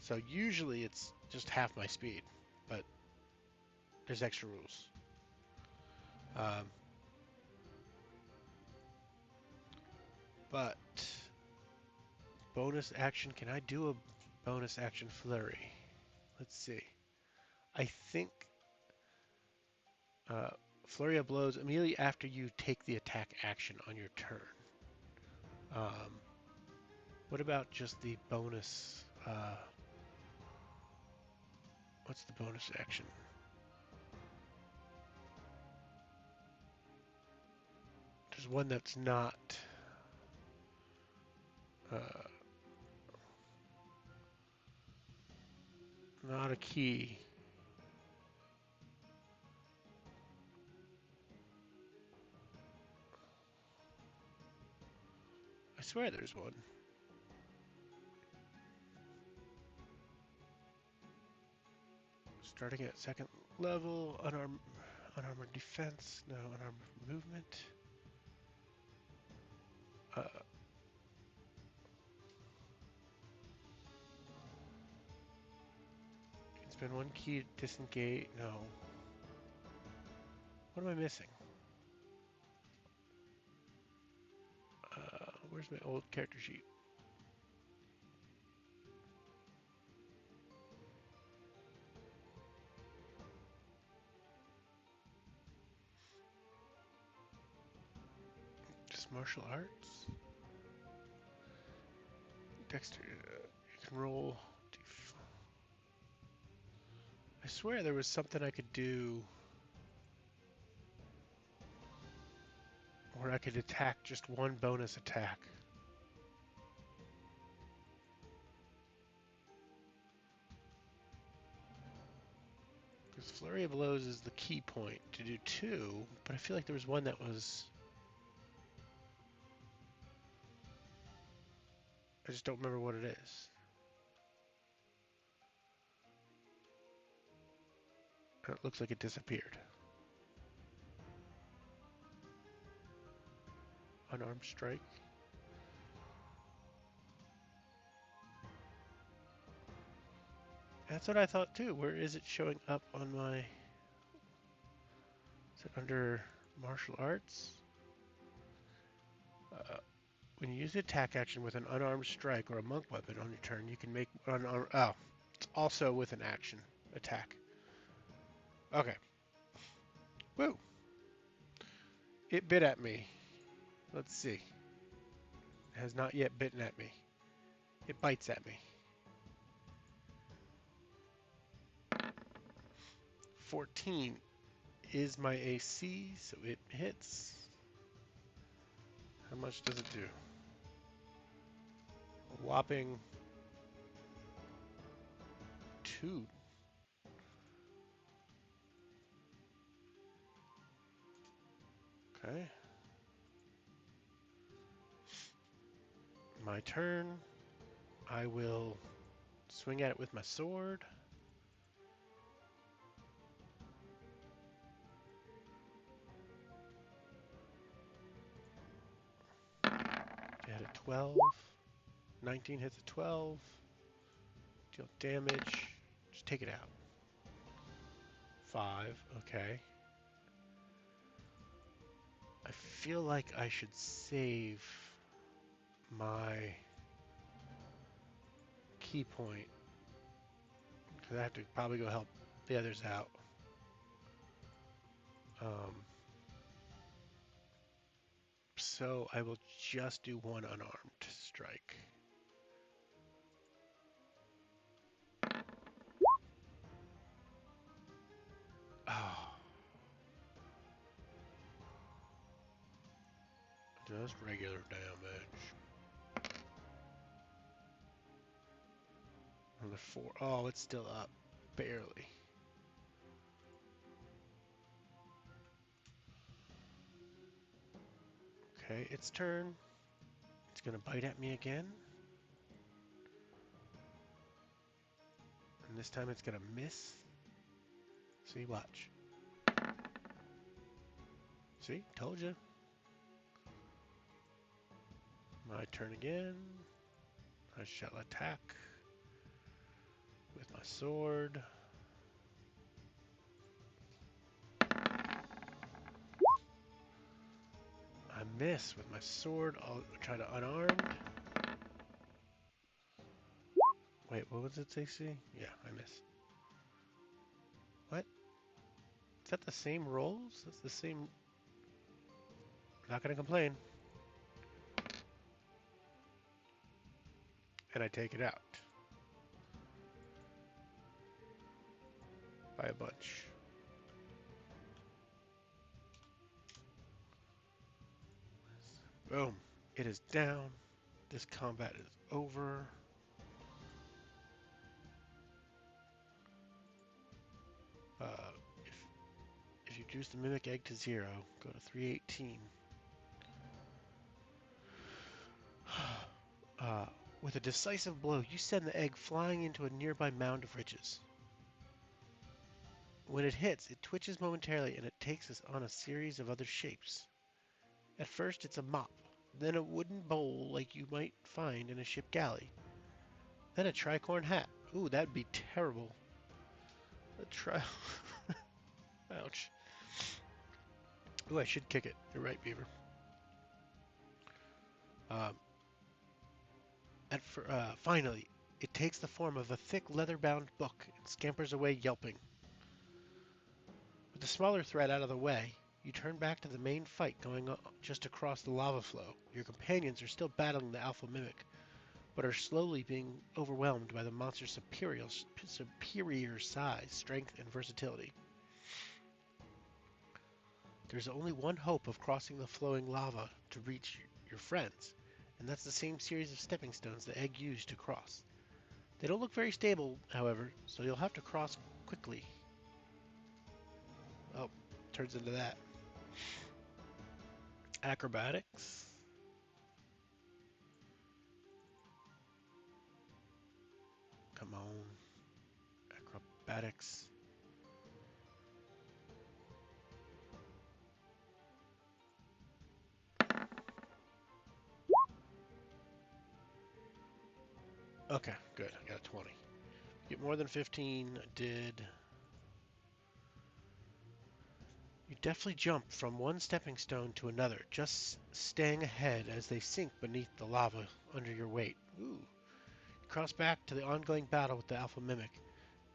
So usually it's just half my speed, but there's extra rules. But bonus action, can I do a bonus action flurry? Let's see. I think flurry of blows immediately after you take the attack action on your turn. What about just the bonus? What's the bonus action? There's one that's not not a key. I swear there's one. Starting at second level, unarmored defense, no, unarmored movement. Spend one key to disengage. No. What am I missing? Where's my old character sheet? Just martial arts? Dexter, you can roll. I swear there was something I could do where I could attack just one bonus attack. Because Flurry of Blows is the key point to do two, but I feel like there was one that was... I just don't remember what it is. It looks like it disappeared. Unarmed strike. That's what I thought too. Where is it showing up on my... Is it under martial arts? When you use the attack action with an unarmed strike or a monk weapon on your turn, you can make unarmed... Oh, it's also with an action attack. Okay. Woo! It bit at me. Let's see. It has not yet bitten at me. It bites at me. 14 is my AC, so it hits. How much does it do? A whopping 2. Okay. My turn. I will swing at it with my sword. It had a 12. 19 hits a 12. Deal damage. Just take it out. 5. Okay. I feel like I should save my key point. Because I have to probably go help the others out. So I will just do one unarmed strike. Oh. Just regular damage. Another 4. Oh, it's still up. Barely. Okay, its turn. It's gonna bite at me again. And this time it's gonna miss. See, watch. See, told you. My turn again. I shall attack with my sword. I miss with my sword. I'll try to unarmed. Wait, what was its AC? Yeah, I missed. What? Is that the same rolls? That's the same. Not gonna complain. And I take it out. By a bunch. Boom. It is down. This combat is over. Uh, if you reduce the mimic egg to 0, go to 318. With a decisive blow, you send the egg flying into a nearby mound of riches. When it hits, it twitches momentarily and it takes us on a series of other shapes. At first, it's a mop, then a wooden bowl like you might find in a ship galley, then a tricorn hat. Ooh, that'd be terrible. Ouch. Ooh, I should kick it. You're right, Beaver. Um, Finally, it takes the form of a thick leather-bound book and scampers away yelping. With the smaller threat out of the way, you turn back to the main fight going on just across the lava flow. Your companions are still battling the alpha mimic, but are slowly being overwhelmed by the monster's superior size, strength, and versatility. There's only one hope of crossing the flowing lava to reach your friends, and that's the same series of stepping stones the egg used to cross. They don't look very stable, however, so you'll have to cross quickly. Oh, turns into that. Acrobatics. Come on. Acrobatics. Okay, good. I got a 20. Get more than 15. I did. You deftly jump from one stepping stone to another, just staying ahead as they sink beneath the lava under your weight. Ooh. You cross back to the ongoing battle with the alpha mimic,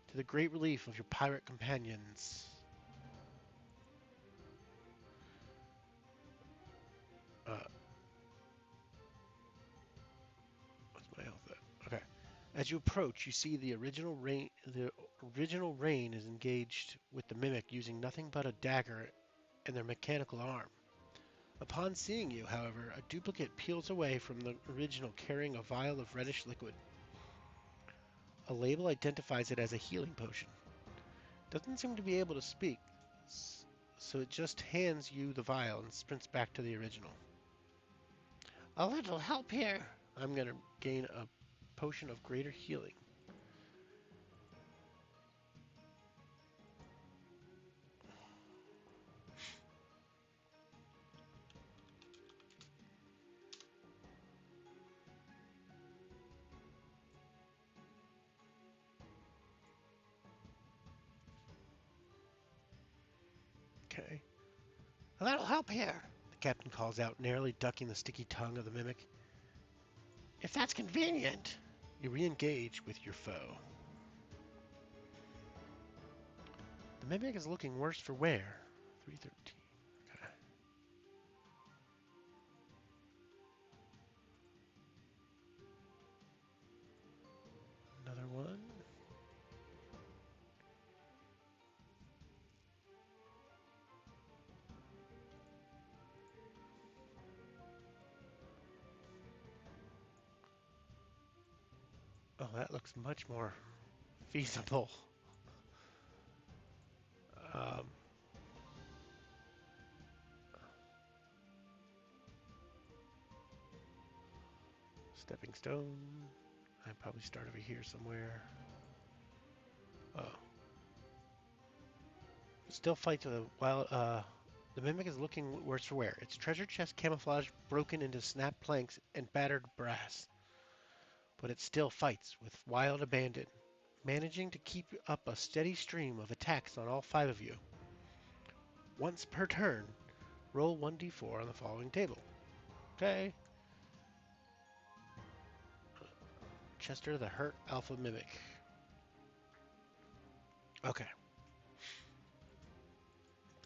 to the great relief of your pirate companions. Uh, what's my health at? Okay. As you approach, you see the original rain. The original rain is engaged with the mimic using nothing but a dagger and their mechanical arm. Upon seeing you, however, a duplicate peels away from the original carrying a vial of reddish liquid. A label identifies it as a healing potion. Doesn't seem to be able to speak, so it just hands you the vial and sprints back to the original. A little help here. I'm going to gain a potion of greater healing. Okay. A little help here, the captain calls out, narrowly ducking the sticky tongue of the mimic. If that's convenient. You re-engage with your foe. The mimic is looking worse for wear. 313. Okay. Another one. Oh, that looks much more feasible. Um, Stepping stone. I probably start over here somewhere. Oh. Still fights with a wild, the mimic is looking worse for wear. Its treasure chest camouflage broken into snapped planks and battered brass. But it still fights with wild abandon, managing to keep up a steady stream of attacks on all 5 of you. Once per turn, roll 1d4 on the following table. Okay. Chester the Hurt Alpha Mimic. Okay.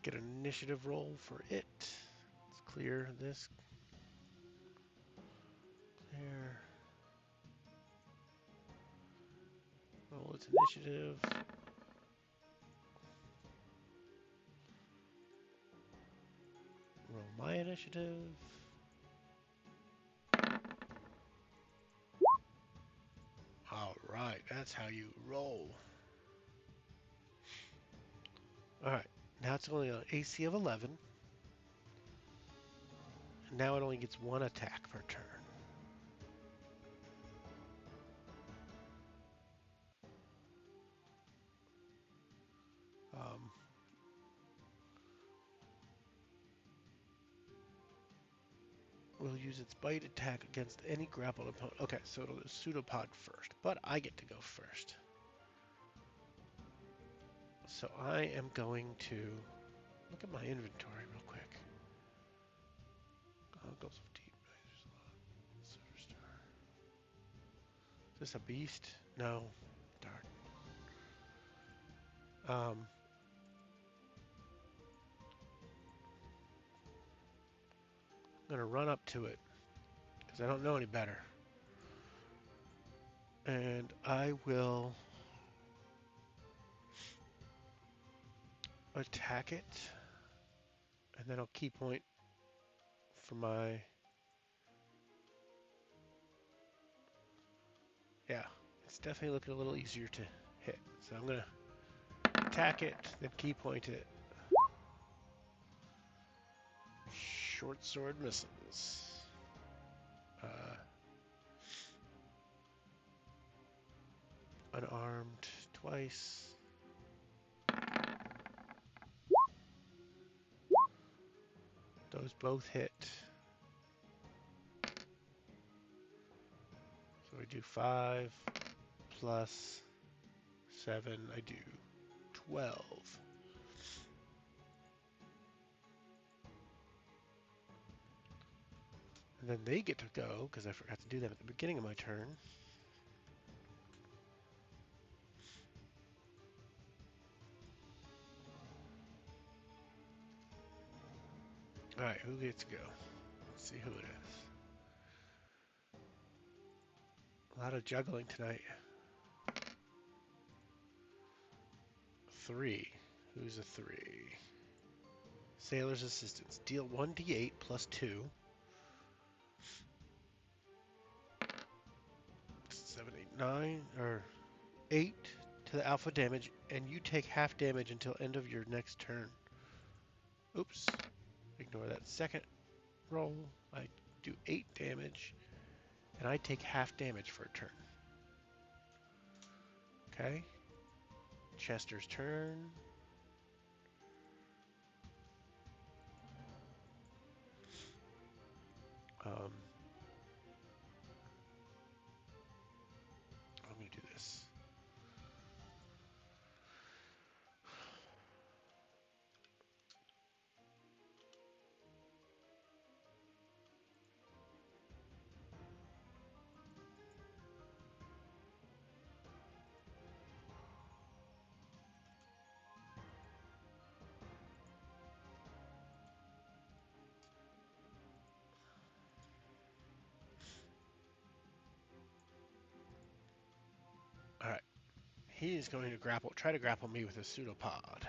Get an initiative roll for it. Let's clear this. Clear. Roll its initiative. Roll my initiative. Alright, that's how you roll. Alright, now it's only an AC of 11. And now it only gets 1 attack per turn. Will use its bite attack against any grappled opponent. Okay, so it'll do pseudopod first, but I get to go first. So I am going to look at my inventory real quick. Goggles of deep. Is this a beast? No. Darn. I'm gonna run up to it because I don't know any better. And I will attack it, and then I'll key point for my... Yeah, it's definitely looking a little easier to hit. So I'm gonna attack it, then key point it. Short sword misses. Unarmed twice. Those both hit. So I do 5 plus 7. I do 12. And then they get to go, because I forgot to do that at the beginning of my turn. Alright, who gets to go? Let's see who it is. A lot of juggling tonight. 3. Who's a 3? Sailor's Assistance. Deal 1d8 plus 2. 7, 8, 9, or 8 to the alpha damage, and you take half damage until end of your next turn. Oops. Ignore that second roll. I do 8 damage, and I take half damage for a turn. Okay. Chester's turn. I'm going to do this. Alright. He is going to try to grapple me with a pseudopod.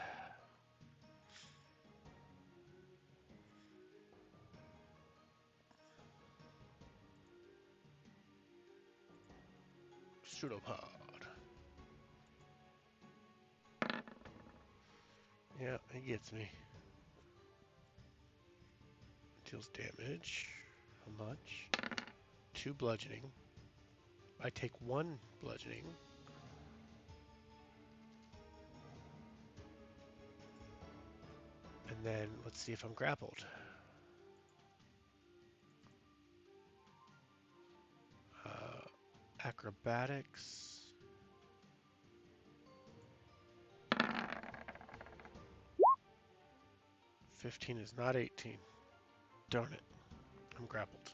Pseudopod. Yeah, he gets me. Deals damage. How much? 2 bludgeoning. I take 1 bludgeoning. And then let's see if I'm grappled. Acrobatics. 15 is not 18. Darn it. I'm grappled.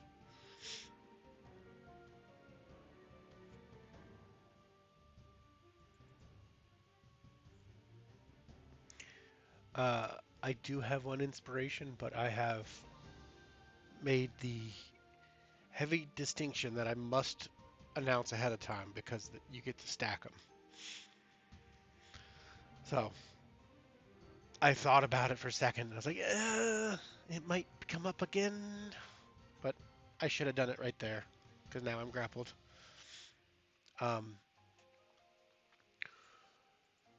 I do have 1 inspiration, but I have made the heavy distinction that I must announce ahead of time because you get to stack them. So I thought about it for a second. And I was like, it might come up again, but I should have done it right there because now I'm grappled.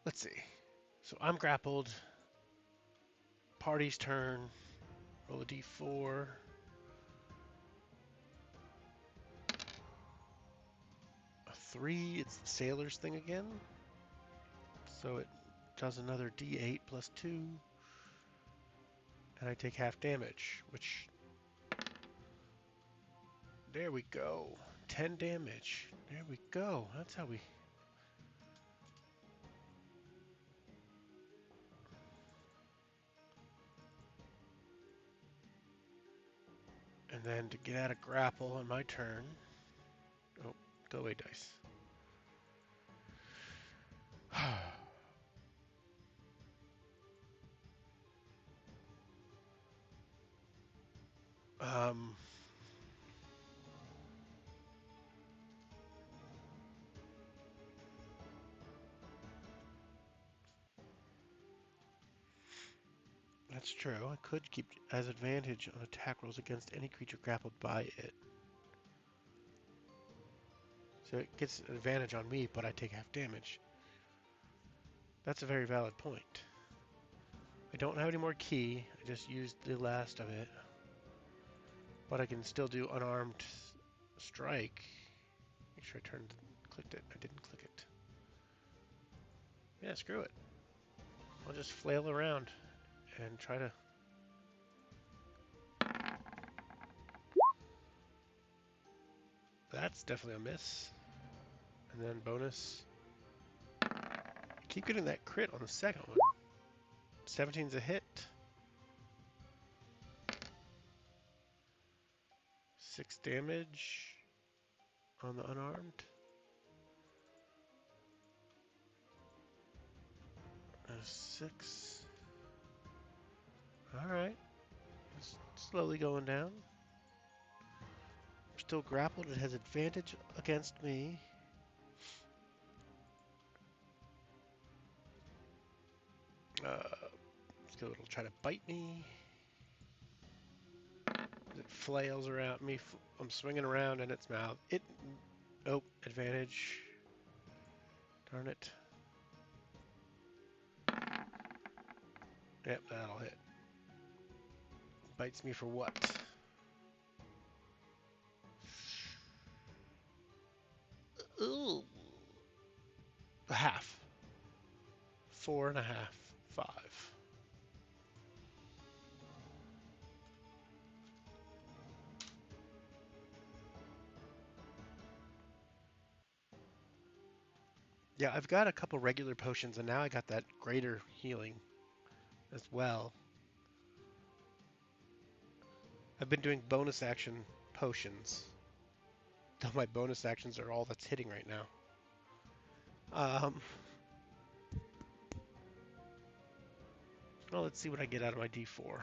Let's see. So I'm grappled. Party's turn. Roll a d4. A 3. It's the sailor's thing again. So it does another d8 plus 2. And I take half damage, which... There we go. 10 damage. There we go. That's how we... And then to get out of grapple on my turn... Oh, go away, dice. um... That's true. I could keep as advantage on attack rolls against any creature grappled by it. So it gets an advantage on me, but I take half damage. That's a very valid point. I don't have any more key. I just used the last of it. But I can still do unarmed strike. Make sure I clicked it. I didn't click it. Yeah, screw it. I'll just flail around and try to... That's definitely a miss. And then bonus. I keep getting that crit on the second one. 17's a hit. 6 damage on the unarmed. A 6. Alright. Slowly going down. I'm still grappled. It has advantage against me. So it'll try to bite me. It flails around me. I'm swinging around in its mouth. Oh, advantage. Darn it. Yep, that'll hit. Bites me for what? Ooh. A half. 4.5. 5. Yeah, I've got a couple regular potions, and now I got that greater healing as well. I've been doing bonus action potions. Though my bonus actions are all that's hitting right now. Well, let's see what I get out of my D4.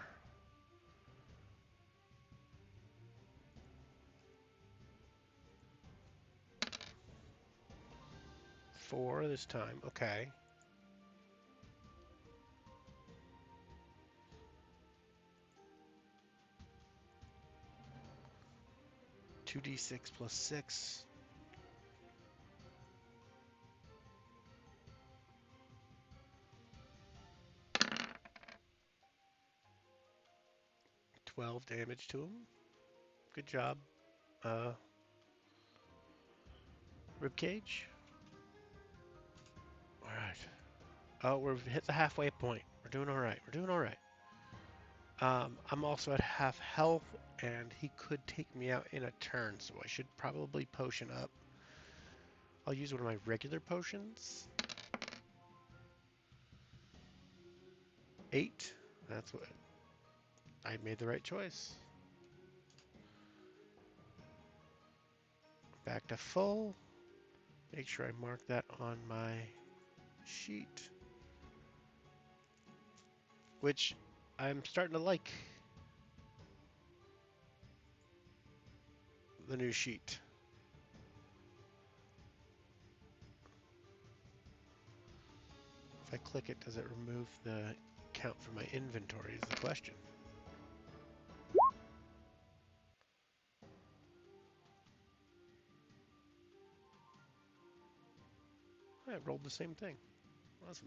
4 this time. Okay. 2d6 plus 6. 12 damage to him. Good job. Ribcage. All right. Oh, we've hit the halfway point. We're doing all right. We're doing all right. I'm also at half health, and he could take me out in a turn, so I should probably potion up. I'll use one of my regular potions. 8. That's what I made the right choice. Back to full. Make sure I mark that on my sheet, which I'm starting to like the new sheet. If I click it, does it remove the count from my inventory is the question. I rolled the same thing. Awesome.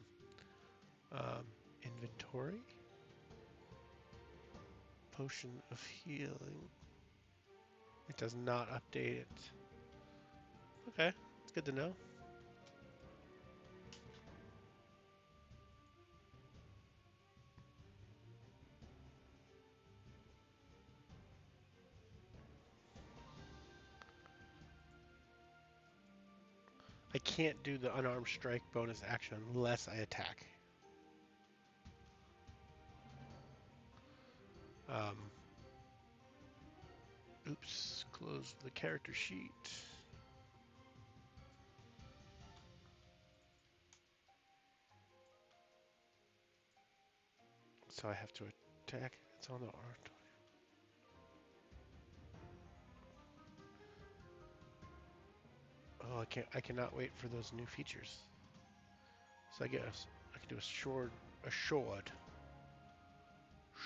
Inventory. Potion of healing. It does not update it. Okay, it's good to know. I can't do the unarmed strike bonus action unless I attack. Oops, close the character sheet. So I have to attack. It's on the art. Oh, I cannot wait for those new features. So I guess I can do a sword.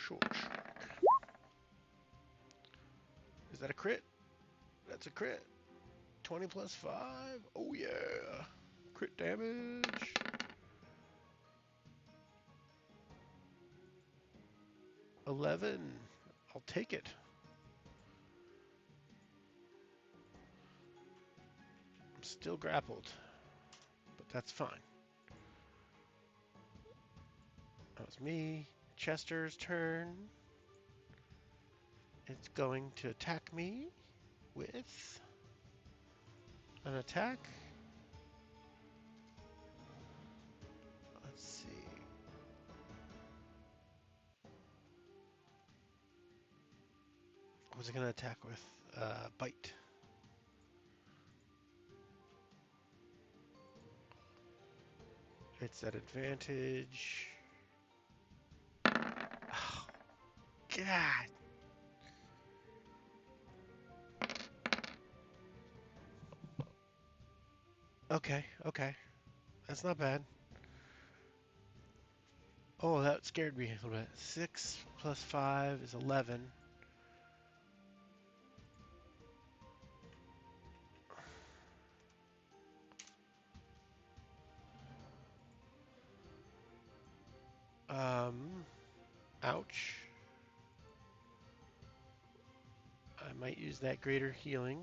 Short strike. Is that a crit? That's a crit. 20 plus 5. Oh yeah. Crit damage. $11. I'll take it. I'm still grappled, but that's fine. That was me. Chester's turn. It's going to attack me with an attack. Let's see. What was it going to attack with? Bite. It's at advantage. Oh, God. Okay, okay. That's not bad. Oh, that scared me a little bit. 6 plus 5 is 11. Ouch. I might use that greater healing.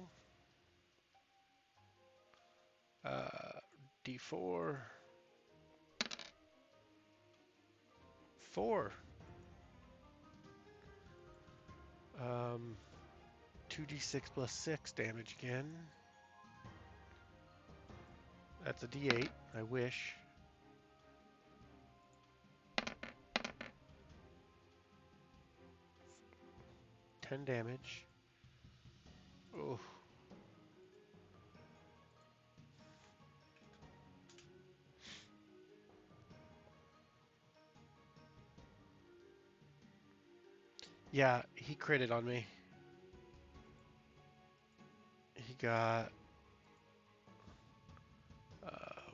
D4. 4. 2d6 plus 6 damage again. That's a d8. I wish. 10 damage. Oh. Yeah, he critted on me. He got...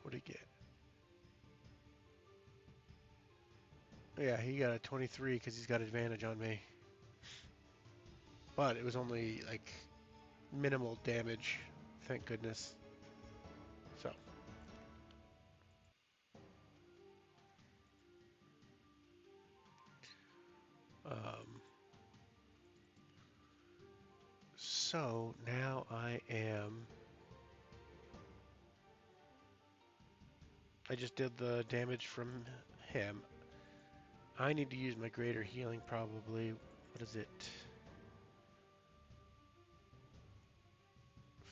what did he get? Yeah, he got a 23 because he's got advantage on me. But it was only, like, minimal damage. Thank goodness. So. So now I am I just did the damage from him. I need to use my greater healing probably. What is it?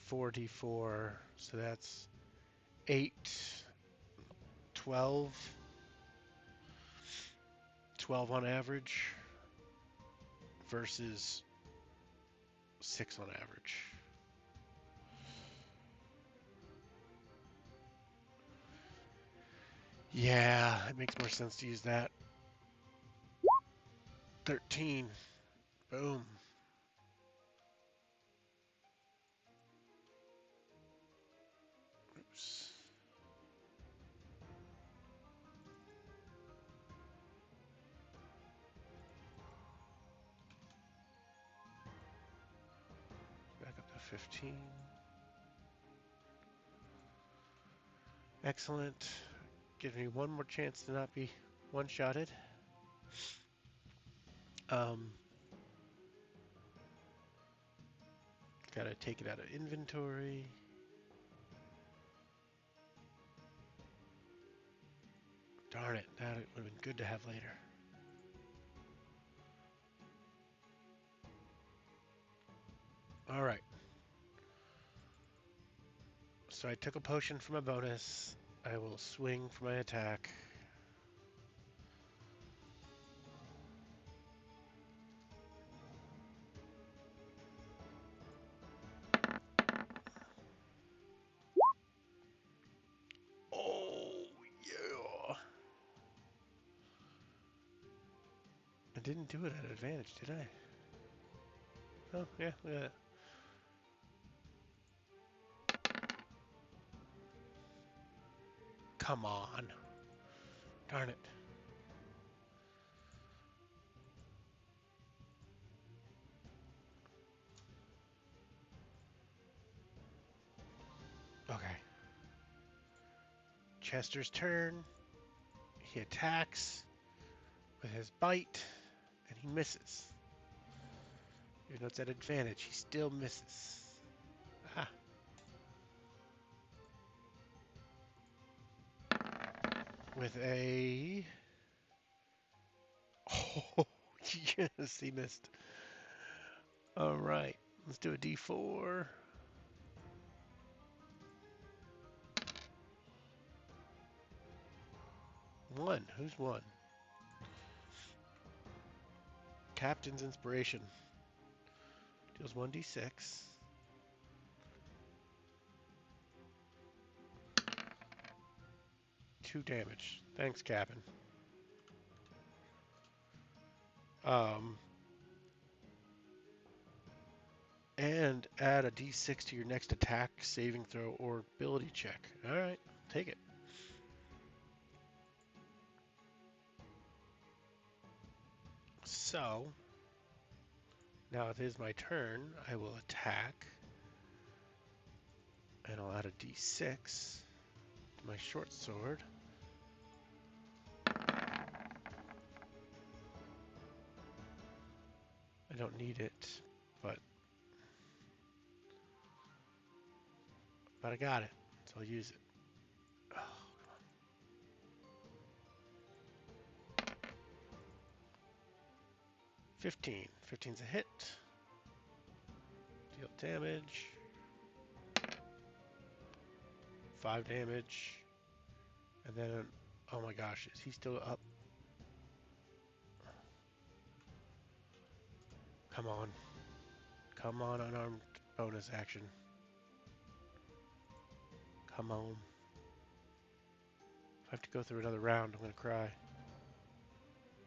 44. So that's 8, 12. 12 on average versus 6 on average. Yeah, it makes more sense to use that. 13. Boom. Oops. Back up to 15. Excellent. Gives me one more chance to not be one-shotted. Gotta take it out of inventory. Darn it, that would have been good to have later. Alright. So I took a potion for my bonus. I will swing for my attack. Oh, yeah. I didn't do it at advantage, did I? Oh, yeah, look at that. Come on. Darn it. Okay. Chester's turn. He attacks with his bite, and he misses. Even though it's at advantage, he still misses. Ah. With a... Oh, yes, he missed. All right, let's do a D4. 1. Who's 1? Captain's Inspiration. Deals 1d6. 2 damage. Thanks, Captain. And add a d6 to your next attack, saving throw, or ability check. All right, take it. So, now it is my turn. I will attack, and I'll add a d6 to my short sword. I don't need it, but I got it, so I'll use it. Oh, 15. 15's a hit. Deal damage. 5 damage. And then, oh my gosh, is he still up? Come on. Come on, unarmed bonus action. Come on. If I have to go through another round, I'm going to cry.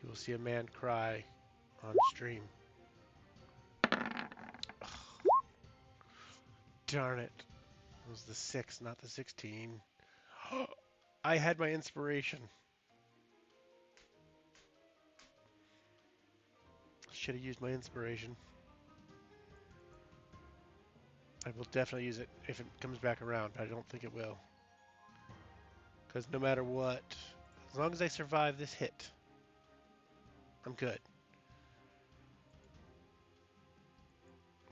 You will see a man cry on stream. Ugh. Darn it. It was the 6, not the 16. I had my inspiration. Should have used my inspiration. I will definitely use it if it comes back around, but I don't think it will. Because no matter what, as long as I survive this hit, I'm good.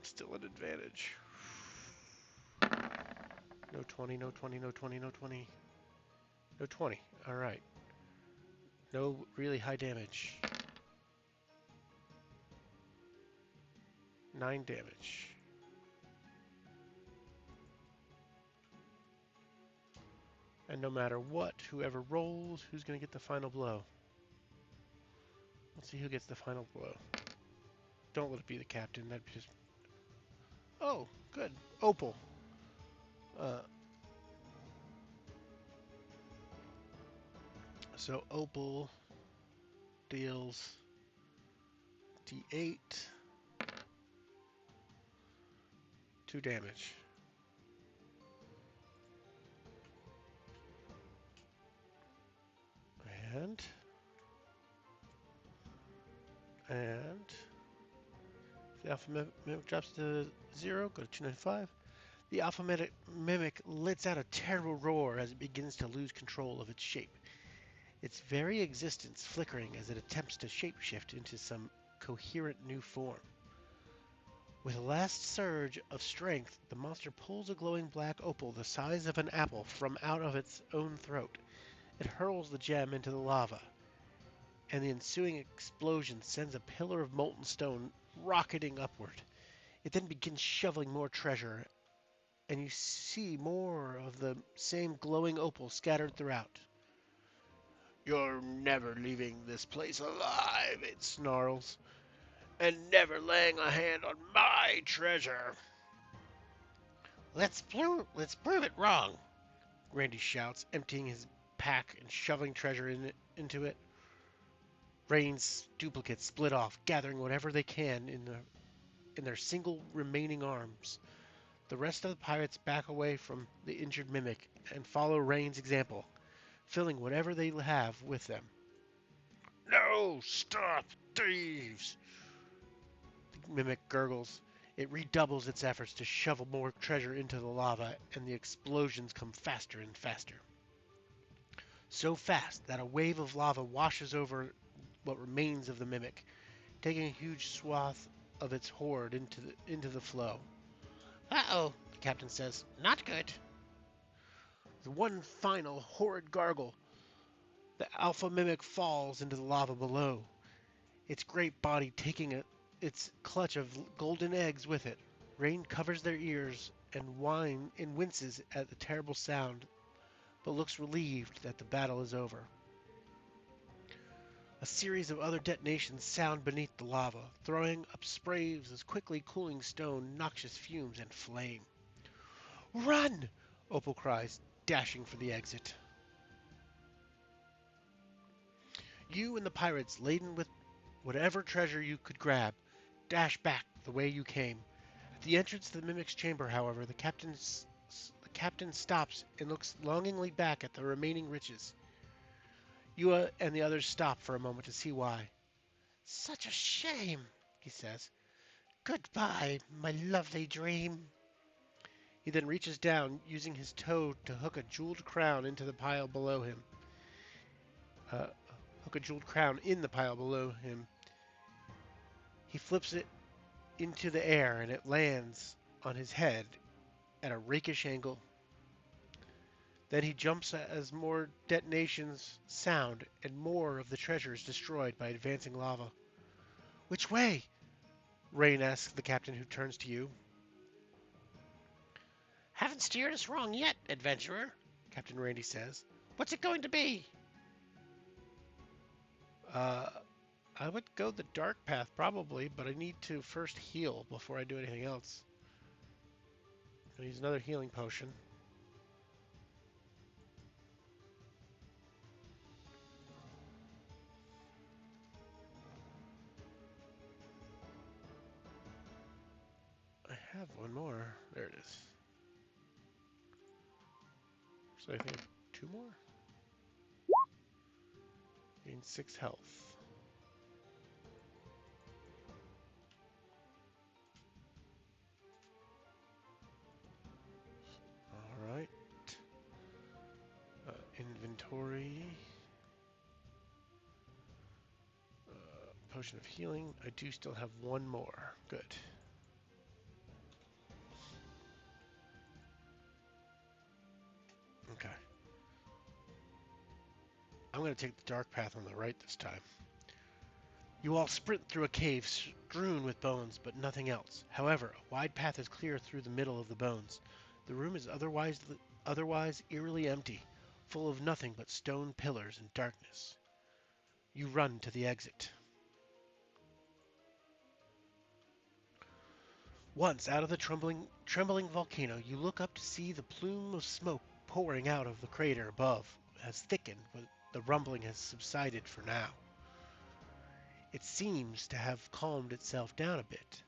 Still an advantage. No 20, no 20, no 20, no 20. No 20. Alright. No really high damage. 9 damage. And no matter what, whoever rolls, who's going to get the final blow? Let's see who gets the final blow. Don't let it be the captain. That'd be just... Oh, good. Opal. So Opal deals D8, 2 damage. And if the alpha mimic drops to 0, go to 295. The alpha mimic lets out a terrible roar as it begins to lose control of its shape, its very existence flickering as it attempts to shapeshift into some coherent new form. With a last surge of strength, the monster pulls a glowing black opal the size of an apple from out of its own throat. It hurls the gem into the lava, and the ensuing explosion sends a pillar of molten stone rocketing upward. It then begins shoveling more treasure, and you see more of the same glowing opal scattered throughout. You're never leaving this place alive, it snarls, and never laying a hand on my treasure. Let's prove it wrong, Randy shouts, emptying his pack and shoveling treasure into it. Rain's duplicates split off, gathering whatever they can in their single remaining arms. The rest of the pirates back away from the injured mimic and follow Rain's example, filling whatever they have with them. No, stop, thieves! The mimic gurgles. It redoubles its efforts to shovel more treasure into the lava, and the explosions come faster and faster. So fast that a wave of lava washes over what remains of the mimic, taking a huge swath of its hoard into the flow. Uh-oh, the captain says. Not good. With one final horrid gargle, the alpha mimic falls into the lava below, its great body taking its clutch of golden eggs with it. Rain covers their ears and winces at the terrible sound, but looks relieved that the battle is over. A series of other detonations sound beneath the lava, throwing up sprays of quickly cooling stone, noxious fumes, and flame. Run! Opal cries, dashing for the exit. You and the pirates, laden with whatever treasure you could grab, dash back the way you came. At the entrance to the mimic's chamber, however, the captain stops and looks longingly back at the remaining riches. You and the others stop for a moment to see why. Such a shame, he says. Goodbye, my lovely dream. He then reaches down, using his toe to hook a jeweled crown into the pile below him. He flips it into the air, and it lands on his head at a rakish angle. Then he jumps as more detonations sound and more of the treasure is destroyed by advancing lava. Which way? Rain asks the captain, who turns to you. Haven't steered us wrong yet, adventurer, Captain Randy says. What's it going to be? I would go the dark path probably, but I need to first heal before I do anything else. I'll use another healing potion. I have one more. There it is. So I think I have 2 more. Gain 6 health. Alright. Inventory. Potion of healing. I do still have 1 more. Good. Okay. I'm going to take the dark path on the right this time. You all sprint through a cave strewn with bones, but nothing else. However, a wide path is clear through the middle of the bones. The room is otherwise eerily empty, full of nothing but stone pillars and darkness. You run to the exit. Once out of the trembling volcano, you look up to see the plume of smoke pouring out of the crater above has thickened, but the rumbling has subsided for now. It seems to have calmed itself down a bit.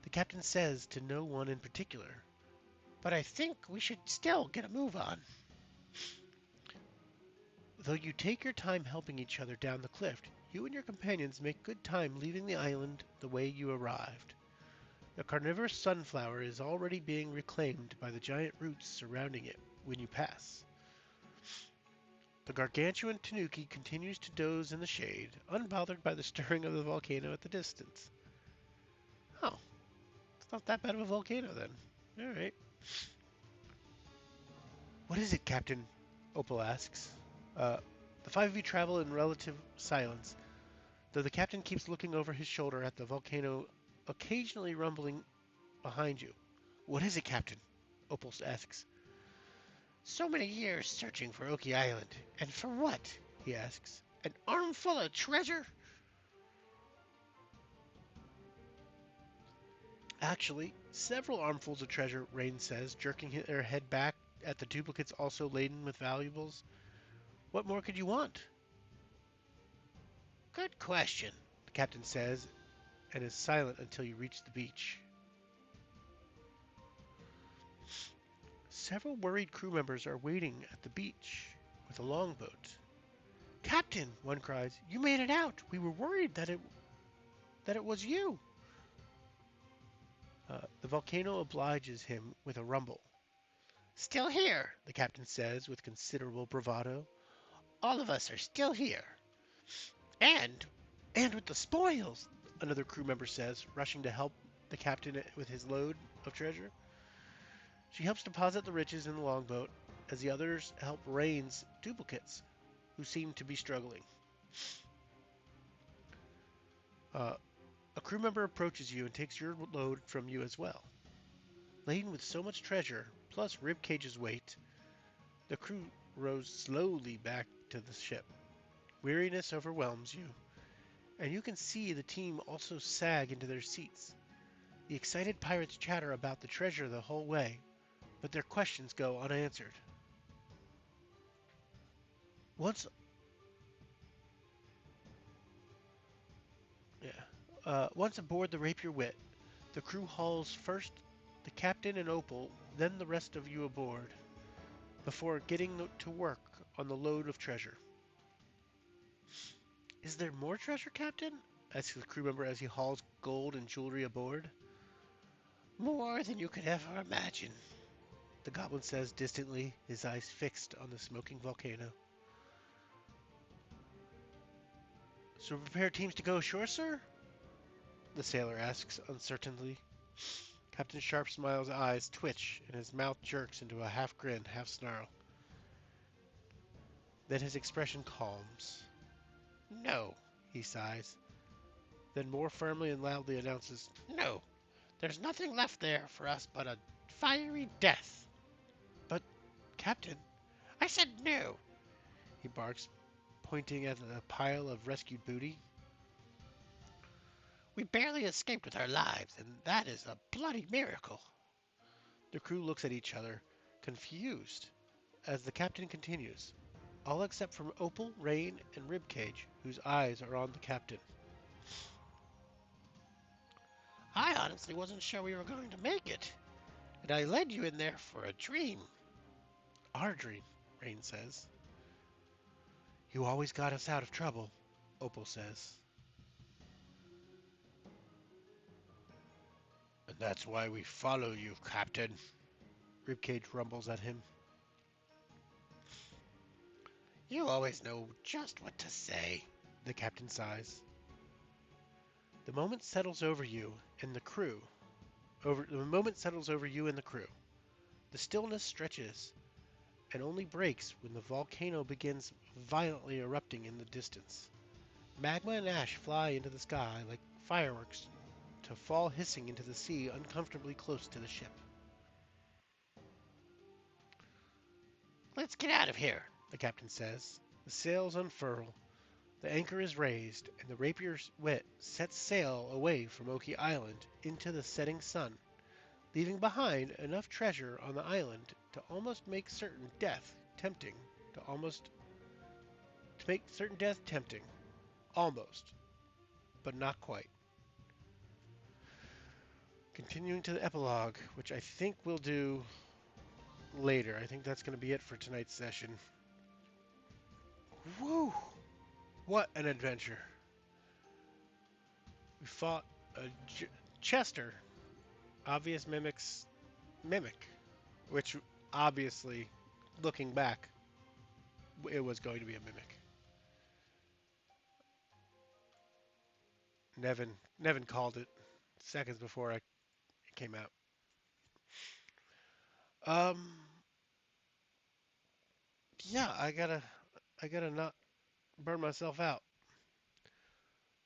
The captain says to no one in particular, "But I think we should still get a move on." Though you take your time helping each other down the cliff, you and your companions make good time leaving the island the way you arrived. The carnivorous sunflower is already being reclaimed by the giant roots surrounding it when you pass. The gargantuan tanuki continues to doze in the shade, unbothered by the stirring of the volcano at the distance. Oh, it's not that bad of a volcano then. Alright. What is it, Captain? Opal asks. Uh, the five of you travel in relative silence, though the captain keeps looking over his shoulder at the volcano, occasionally rumbling behind you. What is it, Captain? Opal asks. So many years searching for Oki Island. And for what? He asks. An armful of treasure? Actually, several armfuls of treasure, Rain says, jerking her head back at the duplicates also laden with valuables. What more could you want? Good question, the captain says, and is silent until you reach the beach. Several worried crew members are waiting at the beach with a longboat. Captain, one cries, you made it out. We were worried that it was you. The volcano obliges him with a rumble. Still here, the captain says with considerable bravado. All of us are still here. And with the spoils, another crew member says, rushing to help the captain with his load of treasure. She helps deposit the riches in the longboat as the others help Rain's duplicates, who seem to be struggling. A crew member approaches you and takes your load from you as well. Laden with so much treasure, plus Ribcage's weight, the crew rows slowly back to the ship. Weariness overwhelms you, and you can see the team also sag into their seats. The excited pirates chatter about the treasure the whole way, but their questions go unanswered. Once once aboard the Rapier Wit, the crew hauls first the captain and Opal, then the rest of you aboard, before getting to work on the load of treasure. Is there more treasure, Captain? Asks the crew member as he hauls gold and jewelry aboard. More than you could ever imagine, the goblin says distantly, his eyes fixed on the smoking volcano. So prepare teams to go ashore, sir? The sailor asks uncertainly. Captain Sharpsmile's eyes twitch and his mouth jerks into a half grin, half snarl. Then his expression calms. No, he sighs. Then more firmly and loudly announces, no, there's nothing left there for us but a fiery death. But, Captain, I said no, he barks, pointing at a pile of rescued booty. We barely escaped with our lives, and that is a bloody miracle. The crew looks at each other, confused, as the captain continues, all except for Opal, Rain, and Ribcage, whose eyes are on the captain. I honestly wasn't sure we were going to make it, and I led you in there for a dream. Our dream, Rain says. You always got us out of trouble, Opal says. And that's why we follow you, Captain, Ribcage rumbles at him. You always know just what to say, the captain sighs. The moment settles over you and the crew. The moment settles over you and the crew. The stillness stretches and only breaks when the volcano begins violently erupting in the distance. Magma and ash fly into the sky like fireworks to fall hissing into the sea uncomfortably close to the ship. "Let's get out of here," the captain says. The sails unfurl, the anchor is raised, and the Rapier's Wit sets sail away from Oki Island into the setting sun, leaving behind enough treasure on the island to almost make certain death tempting. To make certain death tempting. Almost, but not quite. Continuing to the epilogue, which I think we'll do later. I think that's going to be it for tonight's session. Woo! What an adventure. We fought a Chester, obvious mimic's mimic, which obviously, looking back, it was going to be a mimic. Nevin called it seconds before it came out. Um, yeah, I gotta not burn myself out.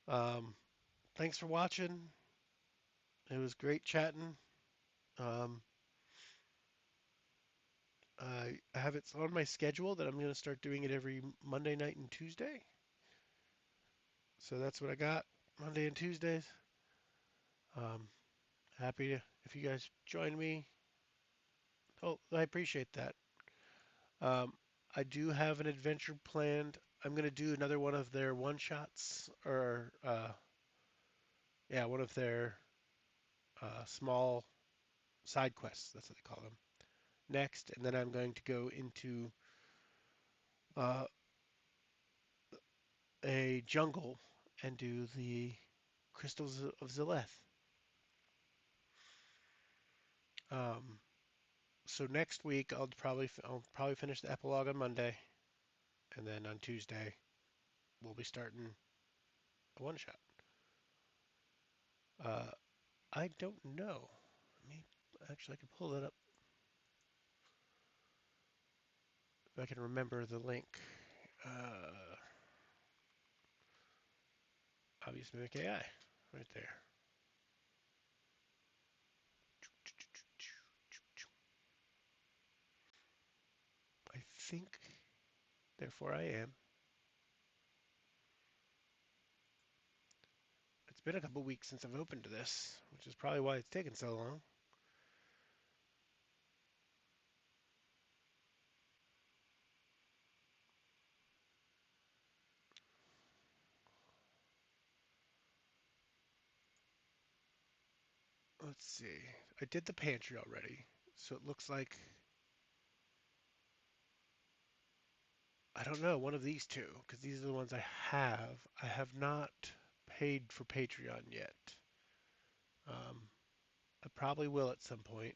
Um, thanks for watching. It was great chatting. Um, I have it on my schedule that I'm going to start doing it every Monday night and Tuesday. So that's what I got, Monday and Tuesdays. Um, happy to, if you guys join me. Oh, I appreciate that. Um, I do have an adventure planned. I'm going to do another one of their one shots, or yeah, one of their small side quests. That's what they call them. Next, and then I'm going to go into uh, a jungle and do the Crystals of Zileth. Um, so next week I'll probably finish the epilogue on Monday, and then on Tuesday we'll be starting a one shot. Uh, I don't know. Actually, I can pull that up if I can remember the link. Uh, Obvious Mimic AI, right there. I think, therefore I am. It's been a couple weeks since I've opened this, which is probably why it's taken so long. Let's see. I did the pantry already, so it looks like, I don't know, one of these two, because these are the ones I have. I have not paid for Patreon yet. I probably will at some point,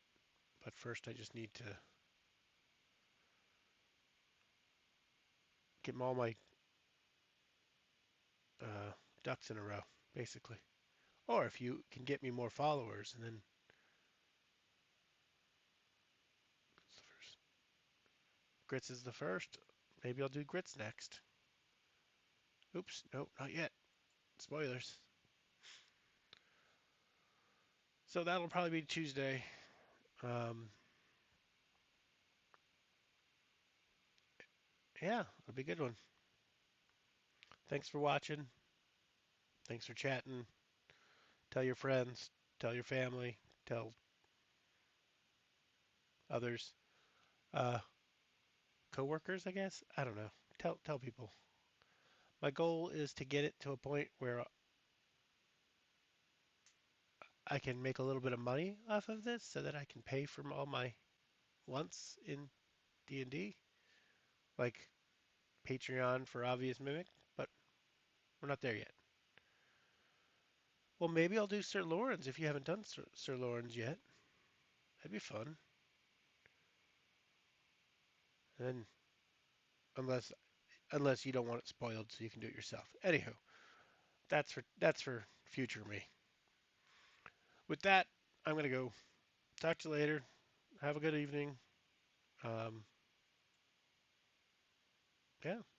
but first I just need to get all my uh, ducks in a row, basically. Or if you can get me more followers, and then Grits is the first. Maybe I'll do Grits next. Oops, nope, not yet. Spoilers. So that'll probably be Tuesday. Um, yeah, it'll be a good one. Thanks for watching. Thanks for chatting. Tell your friends. Tell your family. Tell others. Uh, coworkers, I guess. I don't know. Tell people. My goal is to get it to a point where I can make a little bit of money off of this, so that I can pay for all my wants in D&D, like Patreon for Obvious Mimic, but we're not there yet. Well, maybe I'll do Sir Lawrence if you haven't done Sir Lawrence yet. That'd be fun. And unless you don't want it spoiled, so you can do it yourself. Anywho, that's for future me. With that, I'm gonna go. Talk to you later. Have a good evening. Um, Yeah.